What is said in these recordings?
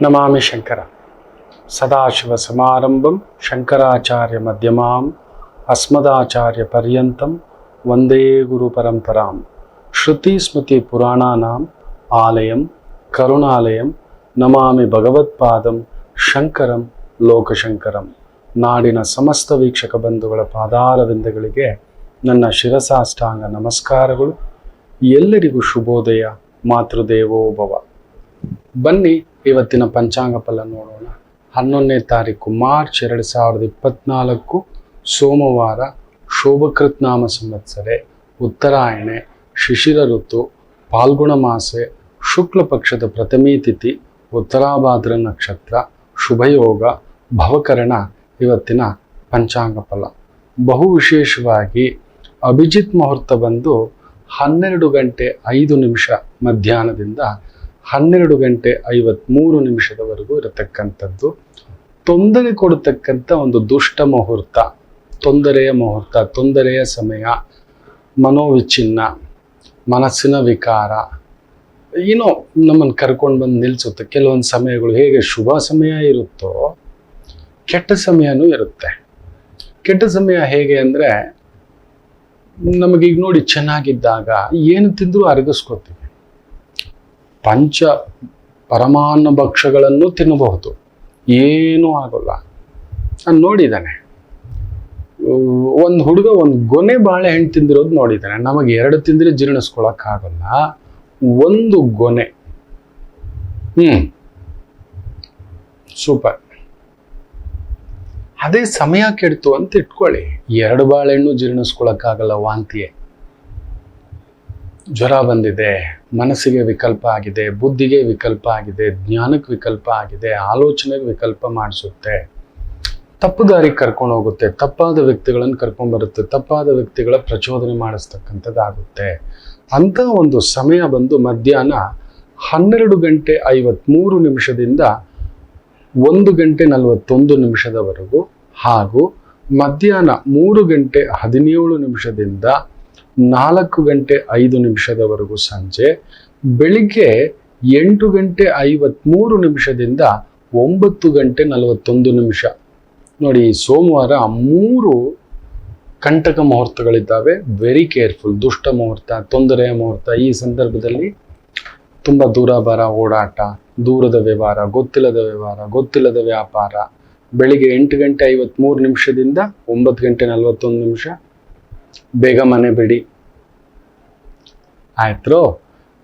ನಮಾಮಿ ಶಂಕರ ಸದಾಶಿವಸಮಾರಂಭಂ ಶಂಕರಾಚಾರ್ಯಮಧ್ಯಮಾಂ ಅಸ್ಮದಾಚಾರ್ಯಪರ್ಯಂತಂ ವಂದೇ ಗುರುಪರಂಪರಾಂ ಶ್ರುತಿಸ್ಮೃತಿಪುರಾಣಾನಾಂ ಆಲಯಂ ಕರುಣಾಲಯಂ ನಮಾಮಿ ಭಗವತ್ಪಾದಂ ಶಂಕರಂ ಲೋಕಶಂಕರಂ. ನಾಡಿನ ಸಮಸ್ತ ವೀಕ್ಷಕ ಬಂಧುಗಳ ಪಾದಾರವಿಂದಗಳಿಗೆ ನನ್ನ ಶಿರಸಾಷ್ಟಾಂಗ ನಮಸ್ಕಾರಗಳು. ಎಲ್ಲರಿಗೂ ಶುಭೋದಯ. ಮಾತೃದೇವೋಭವ. ಬನ್ನಿ ಇವತ್ತಿನ ಪಂಚಾಂಗ ಫಲ ನೋಡೋಣ. 11ನೇ ತಾರೀಕು ಮಾರ್ಚ್ 2024 ಸೋಮವಾರ, ಶೋಭಕೃತ್ ನಾಮ ಸಂವತ್ಸರೆ, ಉತ್ತರಾಯಣೆ, ಶಿಶಿರ ಋತು, ಫಾಲ್ಗುಣ ಮಾಸೆ, ಶುಕ್ಲ ಪಕ್ಷದ ಪ್ರಥಮೀ ತಿಥಿ, ಉತ್ತರಾಭಾದ್ರ ನಕ್ಷತ್ರ, ಶುಭಯೋಗ, ಭವಕರಣ. ಇವತ್ತಿನ ಪಂಚಾಂಗ ಫಲ ಬಹು ವಿಶೇಷವಾಗಿ ಅಭಿಜಿತ್ ಮುಹೂರ್ತ ಬಂದು 12 ಗಂಟೆ 5 ನಿಮಿಷ ಮಧ್ಯಾಹ್ನದಿಂದ 12 ಗಂಟೆ 53 ನಿಮಿಷದವರೆಗೂ ಇರತಕ್ಕಂಥದ್ದು. ತೊಂದರೆ ಕೊಡತಕ್ಕಂಥ ಒಂದು ದುಷ್ಟ ಮುಹೂರ್ತ, ತೊಂದರೆಯ ಮುಹೂರ್ತ, ತೊಂದರೆಯ ಸಮಯ, ಮನೋವಿಚ್ಛಿನ್ನ, ಮನಸ್ಸಿನ ವಿಕಾರ ಏನೋ ನಮ್ಮನ್ನು ಕರ್ಕೊಂಡು ಬಂದು ನಿಲ್ಲಿಸುತ್ತೆ. ಕೆಲವೊಂದು ಸಮಯಗಳು ಹೇಗೆ ಶುಭ ಸಮಯ ಇರುತ್ತೋ ಕೆಟ್ಟ ಸಮಯನೂ ಇರುತ್ತೆ. ಕೆಟ್ಟ ಸಮಯ ಹೇಗೆ ಅಂದರೆ, ನಮಗೀಗ ನೋಡಿ ಚೆನ್ನಾಗಿದ್ದಾಗ ಏನು ತಿಂದರೂ ಅರಗಿಸ್ಕೋತೀವಿ. ಪಂಚ ಪರಮಾನ್ನ ಭಕ್ಷ್ಯಗಳನ್ನು ತಿನ್ನಬಹುದು, ಏನೂ ಆಗೋಲ್ಲ. ನಾನು ನೋಡಿದ್ದಾನೆ, ಒಂದು ಹುಡುಗ ಒಂದು ಗೊನೆ ಬಾಳೆಹಣ್ಣು ತಿಂದಿರೋದು ನೋಡಿದ್ದಾನೆ. ನಮಗೆ 2 ತಿಂದರೆ ಜೀರ್ಣಿಸ್ಕೊಳಕ್ಕಾಗಲ್ಲ, ಒಂದು ಗೊನೆ. ಸೂಪರ್. ಅದೇ ಸಮಯ ಕೆಡ್ತು ಅಂತ ಇಟ್ಕೊಳ್ಳಿ, 2 ಬಾಳೆಹಣ್ಣು ಜೀರ್ಣಿಸ್ಕೊಳಕ್ಕಾಗಲ್ಲ, ವಾಂತಿಯೇ. ಜ್ವರ ಬಂದಿದೆ, ಮನಸ್ಸಿಗೆ ವಿಕಲ್ಪ ಆಗಿದೆ, ಬುದ್ಧಿಗೆ ವಿಕಲ್ಪ ಆಗಿದೆ, ಜ್ಞಾನಕ್ಕೆ ವಿಕಲ್ಪ ಆಗಿದೆ, ಆಲೋಚನೆಗೆ ವಿಕಲ್ಪ ಮಾಡಿಸುತ್ತೆ, ತಪ್ಪು ದಾರಿಗೆ ಕರ್ಕೊಂಡು ಹೋಗುತ್ತೆ, ತಪ್ಪಾದ ವ್ಯಕ್ತಿಗಳನ್ನು ಕರ್ಕೊಂಡ್ಬರುತ್ತೆ, ತಪ್ಪಾದ ವ್ಯಕ್ತಿಗಳ ಪ್ರಚೋದನೆ ಮಾಡಿಸ್ತಕ್ಕಂಥದ್ದಾಗುತ್ತೆ. ಅಂಥ ಒಂದು ಸಮಯ ಬಂದು ಮಧ್ಯಾಹ್ನ 12 ಗಂಟೆ 53 ನಿಮಿಷದಿಂದ 1 ಗಂಟೆ 41 ನಿಮಿಷದವರೆಗೂ, ಹಾಗೂ ಮಧ್ಯಾಹ್ನ 3 ಗಂಟೆ 17 ನಿಮಿಷದಿಂದ 4 ಗಂಟೆ 5 ನಿಮಿಷದವರೆಗೂ ಸಂಜೆ, ಬೆಳಿಗ್ಗೆ 8 ಗಂಟೆ 53 ನಿಮಿಷದಿಂದ 9 ಗಂಟೆ 41 ನಿಮಿಷ. ನೋಡಿ, ಸೋಮವಾರ 3 ಕಂಟಕ ಮುಹೂರ್ತಗಳಿದ್ದಾವೆ. Very careful. ದುಷ್ಟ ಮುಹೂರ್ತ, ತೊಂದರೆಯ ಮುಹೂರ್ತ. ಈ ಸಂದರ್ಭದಲ್ಲಿ ತುಂಬ ದೂರಾಭಾರ ಓಡಾಟ, ದೂರದ ವ್ಯವಹಾರ, ಗೊತ್ತಿಲ್ಲದ ವ್ಯವಹಾರ, ಗೊತ್ತಿಲ್ಲದ ವ್ಯಾಪಾರ. ಬೆಳಿಗ್ಗೆ 8 ಗಂಟೆ 53 ನಿಮಿಷದಿಂದ 9 ಗಂಟೆ 41 ನಿಮಿಷ ಬೇಗ ಮನೆ ಬಿಡಿ, ಆಯ್ತು.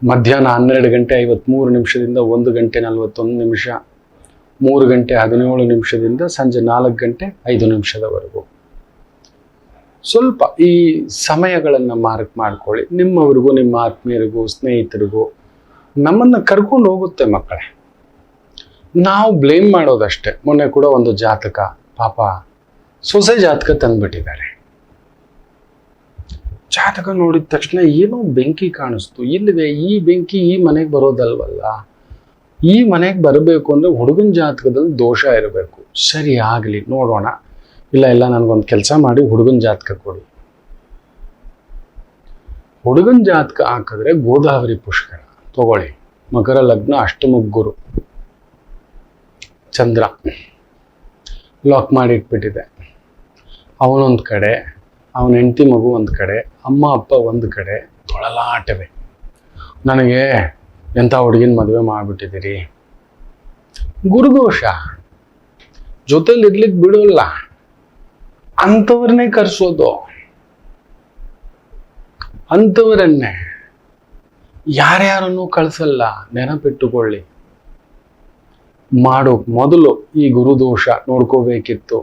ಮಧ್ಯಾಹ್ನ 12 ಗಂಟೆ 53 ನಿಮಿಷದಿಂದ 1 ಗಂಟೆ 41 ನಿಮಿಷ, 3 ಗಂಟೆ 17 ನಿಮಿಷದಿಂದ ಸಂಜೆ 4 ಗಂಟೆ 5 ನಿಮಿಷದವರೆಗೂ. ಸ್ವಲ್ಪ ಈ ಸಮಯಗಳನ್ನು ಮಾರ್ಕ್ ಮಾಡ್ಕೊಳ್ಳಿ. ನಿಮ್ಮವ್ರಿಗೂ, ನಿಮ್ಮ ಆತ್ಮೀಯರಿಗೂ, ಸ್ನೇಹಿತರಿಗೂ ನಮ್ಮನ್ನು ಕರ್ಕೊಂಡು ಹೋಗುತ್ತೆ ಮಕ್ಕಳೇ. ನಾವು ಬ್ಲೇಮ್ ಮಾಡೋದಷ್ಟೇ. ಮೊನ್ನೆ ಕೂಡ ಒಂದು ಜಾತಕ, ಪಾಪ ಸೊಸೆ ಜಾತಕ ತಂದುಬಿಟ್ಟಿದ್ದಾರೆ. ಜಾತಕ ನೋಡಿದ ತಕ್ಷಣ ಏನೋ ಬೆಂಕಿ ಕಾಣಿಸ್ತು. ಇಲ್ಲವೇ ಈ ಬೆಂಕಿ ಈ ಮನೆಗೆ ಬರೋದಲ್ವಲ್ಲ, ಈ ಮನೆಗೆ ಬರಬೇಕು ಅಂದರೆ ಹುಡುಗನ ಜಾತಕದಲ್ಲಿ ದೋಷ ಇರಬೇಕು. ಸರಿ, ಆಗಲಿ, ನೋಡೋಣ. ಇಲ್ಲ ನನಗೊಂದು ಕೆಲಸ ಮಾಡಿ ಹುಡುಗನ ಜಾತಕ ಕೊಡಿ. ಹುಡುಗನ ಜಾತಕ ಹಾಕಿದ್ರೆ ಗೋದಾವರಿ ಪುಷ್ಕರ ತಗೊಳ್ಳಿ. ಮಕರ ಲಗ್ನ, ಅಷ್ಟಮ ಗುರು, ಚಂದ್ರ ಲಾಕ್ ಮಾಡಿ ಇಟ್ಬಿಟ್ಟಿದೆ. ಅವನೊಂದು ಕಡೆ, ಅವನ ಹೆಂಡತಿ ಮಗು ಒಂದು ಕಡೆ, ಅಮ್ಮ ಅಪ್ಪ ಒಂದು ಕಡೆ, ತೊಳಲಾಟವೇ. ನನಗೆ ಎಂಥ ಹುಡುಗಿನ ಮದುವೆ ಮಾಡಿಬಿಟ್ಟಿದ್ದೀರಿ. ಗುರುದೋಷ, ಜೊತೆಲಿ ಇರ್ಲಿಕ್ಕೆ ಬಿಡೋಲ್ಲ, ಅಂಥವ್ರನ್ನೇ ಕರೆಸೋದು, ಅಂಥವರನ್ನೇ, ಯಾರ್ಯಾರನ್ನೂ ಕಳಿಸಲ್ಲ. ನೆನಪಿಟ್ಟುಕೊಳ್ಳಿ. ಮಾಡೋಕ್ ಮೊದಲು ಈ ಗುರುದೋಷ ನೋಡ್ಕೋಬೇಕಿತ್ತು.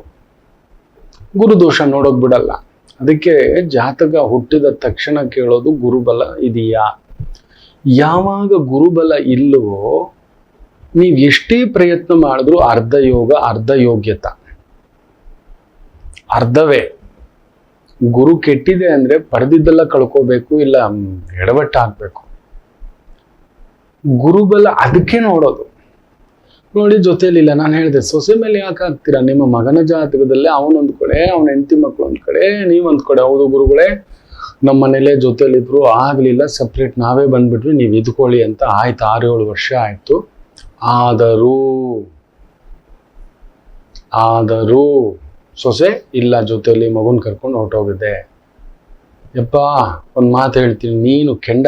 ಗುರುದೋಷ ನೋಡೋಕ್ ಬಿಡಲ್ಲ. ಅದಕ್ಕೆ ಜಾತಕ ಹುಟ್ಟಿದ ತಕ್ಷಣ ಕೇಳೋದು ಗುರುಬಲ ಇದೆಯಾ. ಯಾವಾಗ ಗುರುಬಲ ಇಲ್ಲವೋ ನೀವು ಎಷ್ಟೇ ಪ್ರಯತ್ನ ಮಾಡಿದ್ರು ಅರ್ಧ ಯೋಗ, ಅರ್ಧ ಯೋಗ್ಯತ, ಅರ್ಧವೇ. ಗುರು ಕೆಟ್ಟಿದೆ ಅಂದ್ರೆ ಪಡೆದಿದ್ದೆಲ್ಲ ಕಳ್ಕೋಬೇಕು, ಇಲ್ಲ ಎಡವಟ್ಟಾಗಬೇಕು. ಗುರುಬಲ ಅದಕ್ಕೆ ನೋಡೋದು. ನೋಡಿ, ಜೊತೆಲಿಲ್ಲ. ನಾನು ಹೇಳಿದೆ, ಸೊಸೆ ಮೇಲೆ ಯಾಕೆ ಆಗ್ತೀರಾ? ನಿಮ್ಮ ಮಗನ ಜಾತಕದಲ್ಲೇ ಅವನೊಂದು ಕಡೆ, ಅವನ ಹೆಂಡತಿ ಮಕ್ಕಳು ಒಂದು ಕಡೆ, ನೀವೊಂದು ಕಡೆ. ಹೌದು ಗುರುಗಳೇ, ನಮ್ಮ ಮನೇಲೆ ಜೊತೆಲಿದ್ರು, ಆಗಲಿಲ್ಲ, ಸಪ್ರೇಟ್ ನಾವೇ ಬಂದ್ಬಿಟ್ವಿ, ನೀವು ಇದ್ಕೊಳ್ಳಿ ಅಂತ. ಆಯ್ತು, 6-7 ವರ್ಷ ಆಯಿತು. ಆದರೂ ಆದರೂ ಸೊಸೆ ಇಲ್ಲ ಜೊತೆಯಲ್ಲಿ ಮಗುನ ಕರ್ಕೊಂಡು ಹೊರಟೋಗಿದೆ. ಯಪ್ಪ ಒಂದು ಮಾತು ಹೇಳ್ತೀನಿ, ನೀನು ಕೆಂಡ,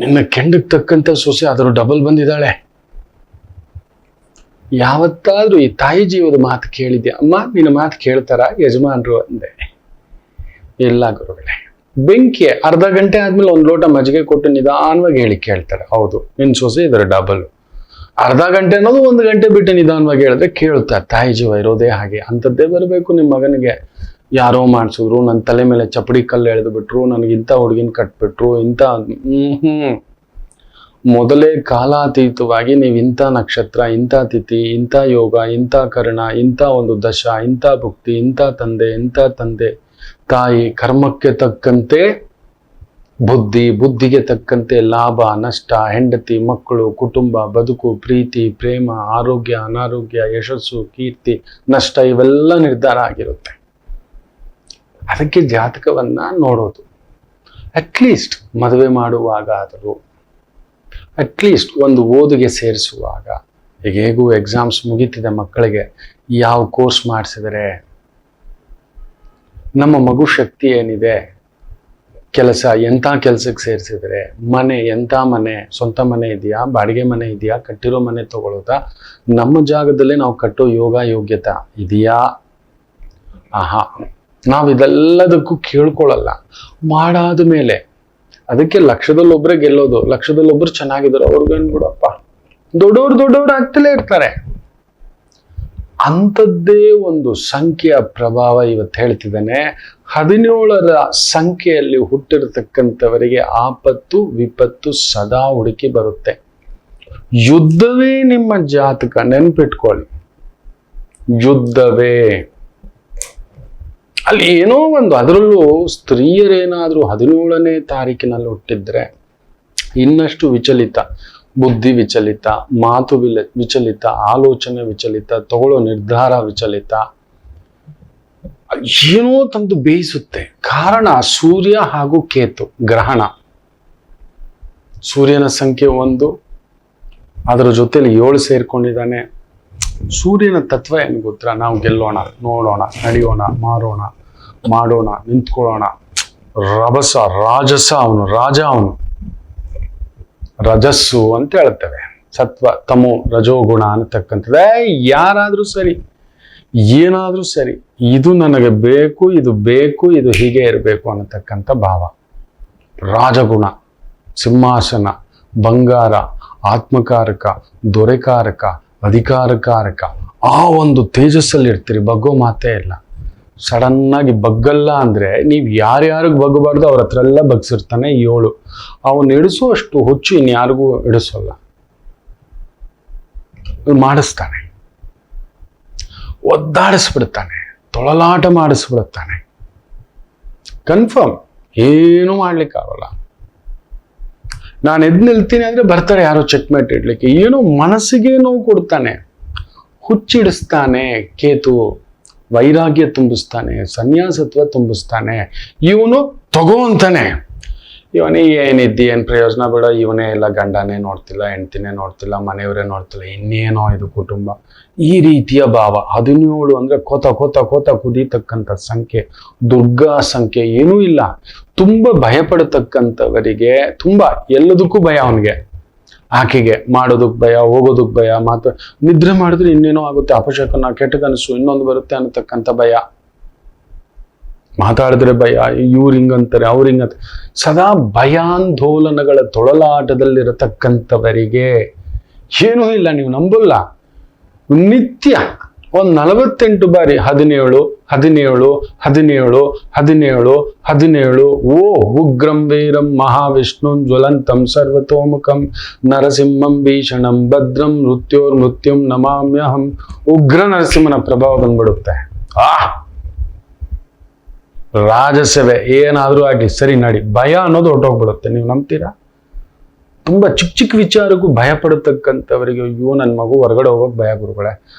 ನಿನ್ನ ಕೆಂಡಕ್ಕೆ ತಕ್ಕಂಥ ಸೊಸೆ ಅದರ ಡಬಲ್ ಬಂದಿದ್ದಾಳೆ. ಯಾವತ್ತಾದ್ರೂ ಈ ತಾಯಿ ಜೀವದ ಮಾತು ಕೇಳಿದ್ಯಾ? ಅಮ್ಮ ನಿನ್ನ ಮಾತು ಕೇಳ್ತಾರ ಯಜಮಾನ್ರು ಅಂದೆ. ಇಲ್ಲ ಗುರುಗಳೇ. ಬೆಂಕಿ ಅರ್ಧ ಗಂಟೆ ಆದ್ಮೇಲೆ ಒಂದು ಲೋಟ ಮಜ್ಜಿಗೆ ಕೊಟ್ಟು ನಿಧಾನವಾಗಿ ಹೇಳಿ ಕೇಳ್ತಾರೆ. ಹೌದು, ನಿನ್ನ ಸೊಸೆ ಇದರ ಡಬಲ್. ಅರ್ಧ ಗಂಟೆ ಅನ್ನೋದು 1 ಗಂಟೆ ಬಿಟ್ಟು ನಿಧಾನವಾಗಿ ಹೇಳಿದ್ರೆ ಕೇಳ್ತಾರೆ. ತಾಯಿ ಜೀವ ಇರೋದೇ ಹಾಗೆ. ಅಂಥದ್ದೇ ಬರಬೇಕು ನಿಮ್ಮ ಮಗನಿಗೆ. ಯಾರೋ ಮಾಡಿಸಿದ್ರು, ನನ್ನ ತಲೆ ಮೇಲೆ ಚಪಡಿ ಕಲ್ಲು ಎಳೆದು ಬಿಟ್ರು, ನನಗೆ ಇಂಥ ಹುಡುಗಿನ ಕಟ್ಬಿಟ್ರು, ಇಂಥ ಮೊದಲೇ ಕಾಲಾತೀತವಾಗಿ ನೀವು ಇಂಥ ನಕ್ಷತ್ರ, ಇಂಥ ತಿಥಿ, ಇಂಥ ಯೋಗ, ಇಂಥ ಕರ್ಣ, ಇಂಥ ಒಂದು ದಶ, ಇಂಥ ಭುಕ್ತಿ, ಇಂಥ ತಂದೆ ತಾಯಿ, ಕರ್ಮಕ್ಕೆ ತಕ್ಕಂತೆ ಬುದ್ಧಿ, ಬುದ್ಧಿಗೆ ತಕ್ಕಂತೆ ಲಾಭ ನಷ್ಟ, ಹೆಂಡತಿ ಮಕ್ಕಳು, ಕುಟುಂಬ, ಬದುಕು, ಪ್ರೀತಿ, ಪ್ರೇಮ, ಆರೋಗ್ಯ, ಅನಾರೋಗ್ಯ, ಯಶಸ್ಸು, ಕೀರ್ತಿ, ನಷ್ಟ ಇವೆಲ್ಲ ನಿರ್ಧಾರ ಆಗಿರುತ್ತೆ. ಅದಕ್ಕೆ ಜಾತಕವನ್ನ ನೋಡೋದು. ಅಟ್ಲೀಸ್ಟ್ ಮದುವೆ ಮಾಡುವಾಗ ಆದರೂ, ಅಟ್ಲೀಸ್ಟ್ ಒಂದು ಓದಿಗೆ ಸೇರಿಸುವಾಗ, ಈಗ ಹೇಗೂ ಎಕ್ಸಾಮ್ಸ್ ಮುಗೀತಿದೆ ಮಕ್ಕಳಿಗೆ, ಯಾವ ಕೋರ್ಸ್ ಮಾಡಿಸಿದರೆ, ನಮ್ಮ ಮಗು ಶಕ್ತಿ ಏನಿದೆ, ಕೆಲಸ ಎಂಥ ಕೆಲಸಕ್ಕೆ ಸೇರಿಸಿದರೆ, ಮನೆ ಎಂಥ ಮನೆ, ಸ್ವಂತ ಮನೆ ಇದೆಯಾ, ಬಾಡಿಗೆ ಮನೆ ಇದೆಯಾ, ಕಟ್ಟಿರೋ ಮನೆ ತಗೊಳ್ಳೋದಾ, ನಮ್ಮ ಜಾಗದಲ್ಲೇ ನಾವು ಕಟ್ಟೋ ಯೋಗ ಯೋಗ್ಯತಾ ಇದೆಯಾ? ಆಹಾ, ನಾವು ಇದೆಲ್ಲದಕ್ಕೂ ಕೇಳ್ಕೊಳ್ಳಲ್ಲ. ಮಾಡಾದ ಮೇಲೆ ಅದಕ್ಕೆ ಲಕ್ಷದಲ್ಲೊಬ್ಬರೇ ಗೆಲ್ಲೋದು. ಲಕ್ಷದಲ್ಲೊಬ್ಬರು ಚೆನ್ನಾಗಿದ್ರು ಅವ್ರಿಗೇನು ಬಿಡಪ್ಪ, ದೊಡ್ಡವ್ರು ಆಗ್ತಲೇ ಇರ್ತಾರೆ. ಅಂಥದ್ದೇ ಒಂದು ಸಂಖ್ಯೆಯ ಪ್ರಭಾವ ಇವತ್ತು ಹೇಳ್ತಿದ್ದಾನೆ. 17ರ ಸಂಖ್ಯೆಯಲ್ಲಿ ಹುಟ್ಟಿರತಕ್ಕಂಥವರಿಗೆ ಆಪತ್ತು ವಿಪತ್ತು ಸದಾ ಹುಡುಕಿ ಬರುತ್ತೆ. ಯುದ್ಧವೇ ನಿಮ್ಮ ಜಾತಕ, ನೆನ್ಪಿಟ್ಕೊಳ್ಳಿ. ಯುದ್ಧವೇ ಅಲ್ಲಿ ಏನೋ ಒಂದು, ಅದರಲ್ಲೂ ಸ್ತ್ರೀಯರೇನಾದ್ರೂ 17ನೇ ತಾರೀಕಿನಲ್ಲಿ ಹುಟ್ಟಿದ್ರೆ ಇನ್ನಷ್ಟು ವಿಚಲಿತ, ಬುದ್ಧಿ ವಿಚಲಿತ, ಮಾತು ವಿಚಲಿತ, ಆಲೋಚನೆ ವಿಚಲಿತ, ತಗೊಳ್ಳೋ ನಿರ್ಧಾರ ವಿಚಲಿತ, ಏನೋ ತಂದು ಬೇಯಿಸುತ್ತೆ. ಕಾರಣ ಸೂರ್ಯ ಹಾಗೂ ಕೇತು ಗ್ರಹಣ. ಸೂರ್ಯನ ಸಂಖ್ಯೆ 1, ಅದರ ಜೊತೆಲಿ 7 ಸೇರ್ಕೊಂಡಿದ್ದಾನೆ. ಸೂರ್ಯನ ತತ್ವ ಏನು ಗೊತ್ತಾ? ನಾವು ಗೆಲ್ಲೋಣ, ನೋಡೋಣ, ನಡೆಯೋಣ, ಮಾರೋಣ, ಮಾಡೋಣ, ನಿಂತ್ಕೊಳ್ಳೋಣ. ರಭಸ, ರಾಜಸ, ಅವನು ರಾಜ, ಅವನು ರಜಸ್ಸು ಅಂತ ಹೇಳ್ತೇವೆ. ಸತ್ವ, ತಮೋ, ರಜೋಗುಣ ಅನ್ನತಕ್ಕಂಥದ್ದೇ. ಯಾರಾದ್ರೂ ಸರಿ, ಏನಾದ್ರೂ ಸರಿ, ಇದು ನನಗೆ ಬೇಕು, ಇದು ಬೇಕು, ಇದು ಹೀಗೆ ಇರಬೇಕು ಅನ್ನತಕ್ಕಂಥ ಭಾವ. ರಾಜಗುಣ, ಸಿಂಹಾಸನ, ಬಂಗಾರ, ಆತ್ಮಕಾರಕ, ದೊರೆಕಾರಕ, ಅಧಿಕಾರಕಾರಕ, ಆ ಒಂದು ತೇಜಸ್ಸಲ್ಲಿ ಇರ್ತೀರಿ. ಬಗ್ಗೋ ಮಾತೇ ಇಲ್ಲ. ಸಡನ್ ಆಗಿ ಬಗ್ಗಲ್ಲ ಅಂದ್ರೆ, ನೀವು ಯಾರ್ಯಾರಿಗೆ ಬಗ್ಗಬಾರ್ದು ಅವ್ರ ಹತ್ರ ಎಲ್ಲ ಬಗ್ಸಿರ್ತಾನೆ. 7 ಅವನು ಇಡಿಸುವಷ್ಟು ಹುಚ್ಚು ಇನ್ಯಾರಿಗೂ ಇಡಿಸೋಲ್ಲ. ಮಾಡಿಸ್ತಾನೆ, ಒದ್ದಾಡಿಸ್ಬಿಡ್ತಾನೆ, ತೊಳಲಾಟ ಮಾಡಿಸ್ಬಿಡುತ್ತಾನೆ. ಕನ್ಫರ್ಮ್, ಏನು ಮಾಡ್ಲಿಕ್ಕಾಗಲ್ಲ. ನಾನು ಎದ್ದು ನಿಲ್ತೀನಿ ಅಂದ್ರೆ ಬರ್ತಾರೆ ಯಾರೋ ಚೆಕ್ಮೇಟ್ ಇಡ್ಲಿಕ್ಕೆ. ಏನೋ ಮನಸ್ಸಿಗೆ ನೋವು ಕೊಡ್ತಾನೆ, ಹುಚ್ಚಿಡಿಸ್ತಾನೆ. ಕೇತು ವೈರಾಗ್ಯ ತುಂಬಿಸ್ತಾನೆ, ಸನ್ಯಾಸತ್ವ ತುಂಬಿಸ್ತಾನೆ. ಇವನು ತಗೋ ಅಂತಾನೆ. ಇವನಿಗೆ ಏನಿದ್ದಿ, ಏನು ಪ್ರಯೋಜನ ಬೇಡ, ಇವನೇ ಎಲ್ಲ ಗಂಡನೇ ನೋಡ್ತಿಲ್ಲ, ಹೆಂಡ್ತಿನೇ ನೋಡ್ತಿಲ್ಲ, ಮನೆಯವರೇ ನೋಡ್ತಿಲ್ಲ, ಇನ್ನೇನೋ ಇದು ಕುಟುಂಬ. ಈ ರೀತಿಯ ಭಾವ. 17 ಅಂದ್ರೆ ಕೋತ ಕೋತ ಕೋತ ಕುದೀತಕ್ಕಂಥ ಸಂಖ್ಯೆ, ದುರ್ಗಾ ಸಂಖ್ಯೆ. ಏನೂ ಇಲ್ಲ. ತುಂಬಾ ಭಯ ಪಡತಕ್ಕಂಥವರಿಗೆ, ತುಂಬಾ ಎಲ್ಲದಕ್ಕೂ ಭಯ. ಅವನಿಗೆ, ಆಕೆಗೆ ಮಾಡೋದಕ್ಕೆ ಭಯ, ಹೋಗೋದಕ್ಕೆ ಭಯ, ನಿದ್ರೆ ಮಾಡಿದ್ರೆ ಇನ್ನೇನೋ ಆಗುತ್ತೆ, ಅಪಶಕನ, ಕೆಟ್ಟ ಕನಸು, ಇನ್ನೊಂದು ಬರುತ್ತೆ ಅನ್ನತಕ್ಕಂಥ ಭಯ. ಮಾತಾಡಿದ್ರೆ ಭಯ, ಇವ್ರು ಹಿಂಗಂತಾರೆ, ಅವ್ರು ಹಿಂಗಂತ, ಸದಾ ಭಯಾಂದೋಲನಗಳ ತೊಳಲಾಟದಲ್ಲಿರತಕ್ಕಂಥವರಿಗೆ ಏನೂ ಇಲ್ಲ. ನೀವು ನಂಬಲ್ಲ, ನಿತ್ಯ ಒಂದು 48 ಬಾರಿ 17 17 17 17 17. ಓ ಉಗ್ರಂ ವೀರಂ ಮಹಾವಿಷ್ಣು ಜ್ವಲಂತಂ ಸರ್ವತೋಮುಖಂ ನರಸಿಂಹಂ ಭೀಷಣಂ ಭದ್ರಂ ಮೃತ್ಯುಂ ನಮಾಮ್ಯಹಂ. ಉಗ್ರ ನರಸಿಂಹನ ಪ್ರಭಾವ ಬಂದ್ಬಿಡುತ್ತೆ. ರಾಜಸೇವೆ ಏನಾದ್ರೂ ಆಗ್ಲಿ, ಸರಿ ನಡಿ, ಭಯ ಅನ್ನೋದು ಹೊರಟೋಗ್ಬಿಡುತ್ತೆ. ನೀವು ನಂಬ್ತೀರಾ? ತುಂಬಾ ಚಿಕ್ಕ ಚಿಕ್ಕ ವಿಚಾರಕ್ಕೂ ಭಯ ಪಡತಕ್ಕಂಥವರಿಗೆ, ಅಯ್ಯೋ ನನ್ನ ಮಗು ಹೊರಗಡೆ ಹೋಗೋಕೆ ಭಯ ಗುರುಗಳೇ,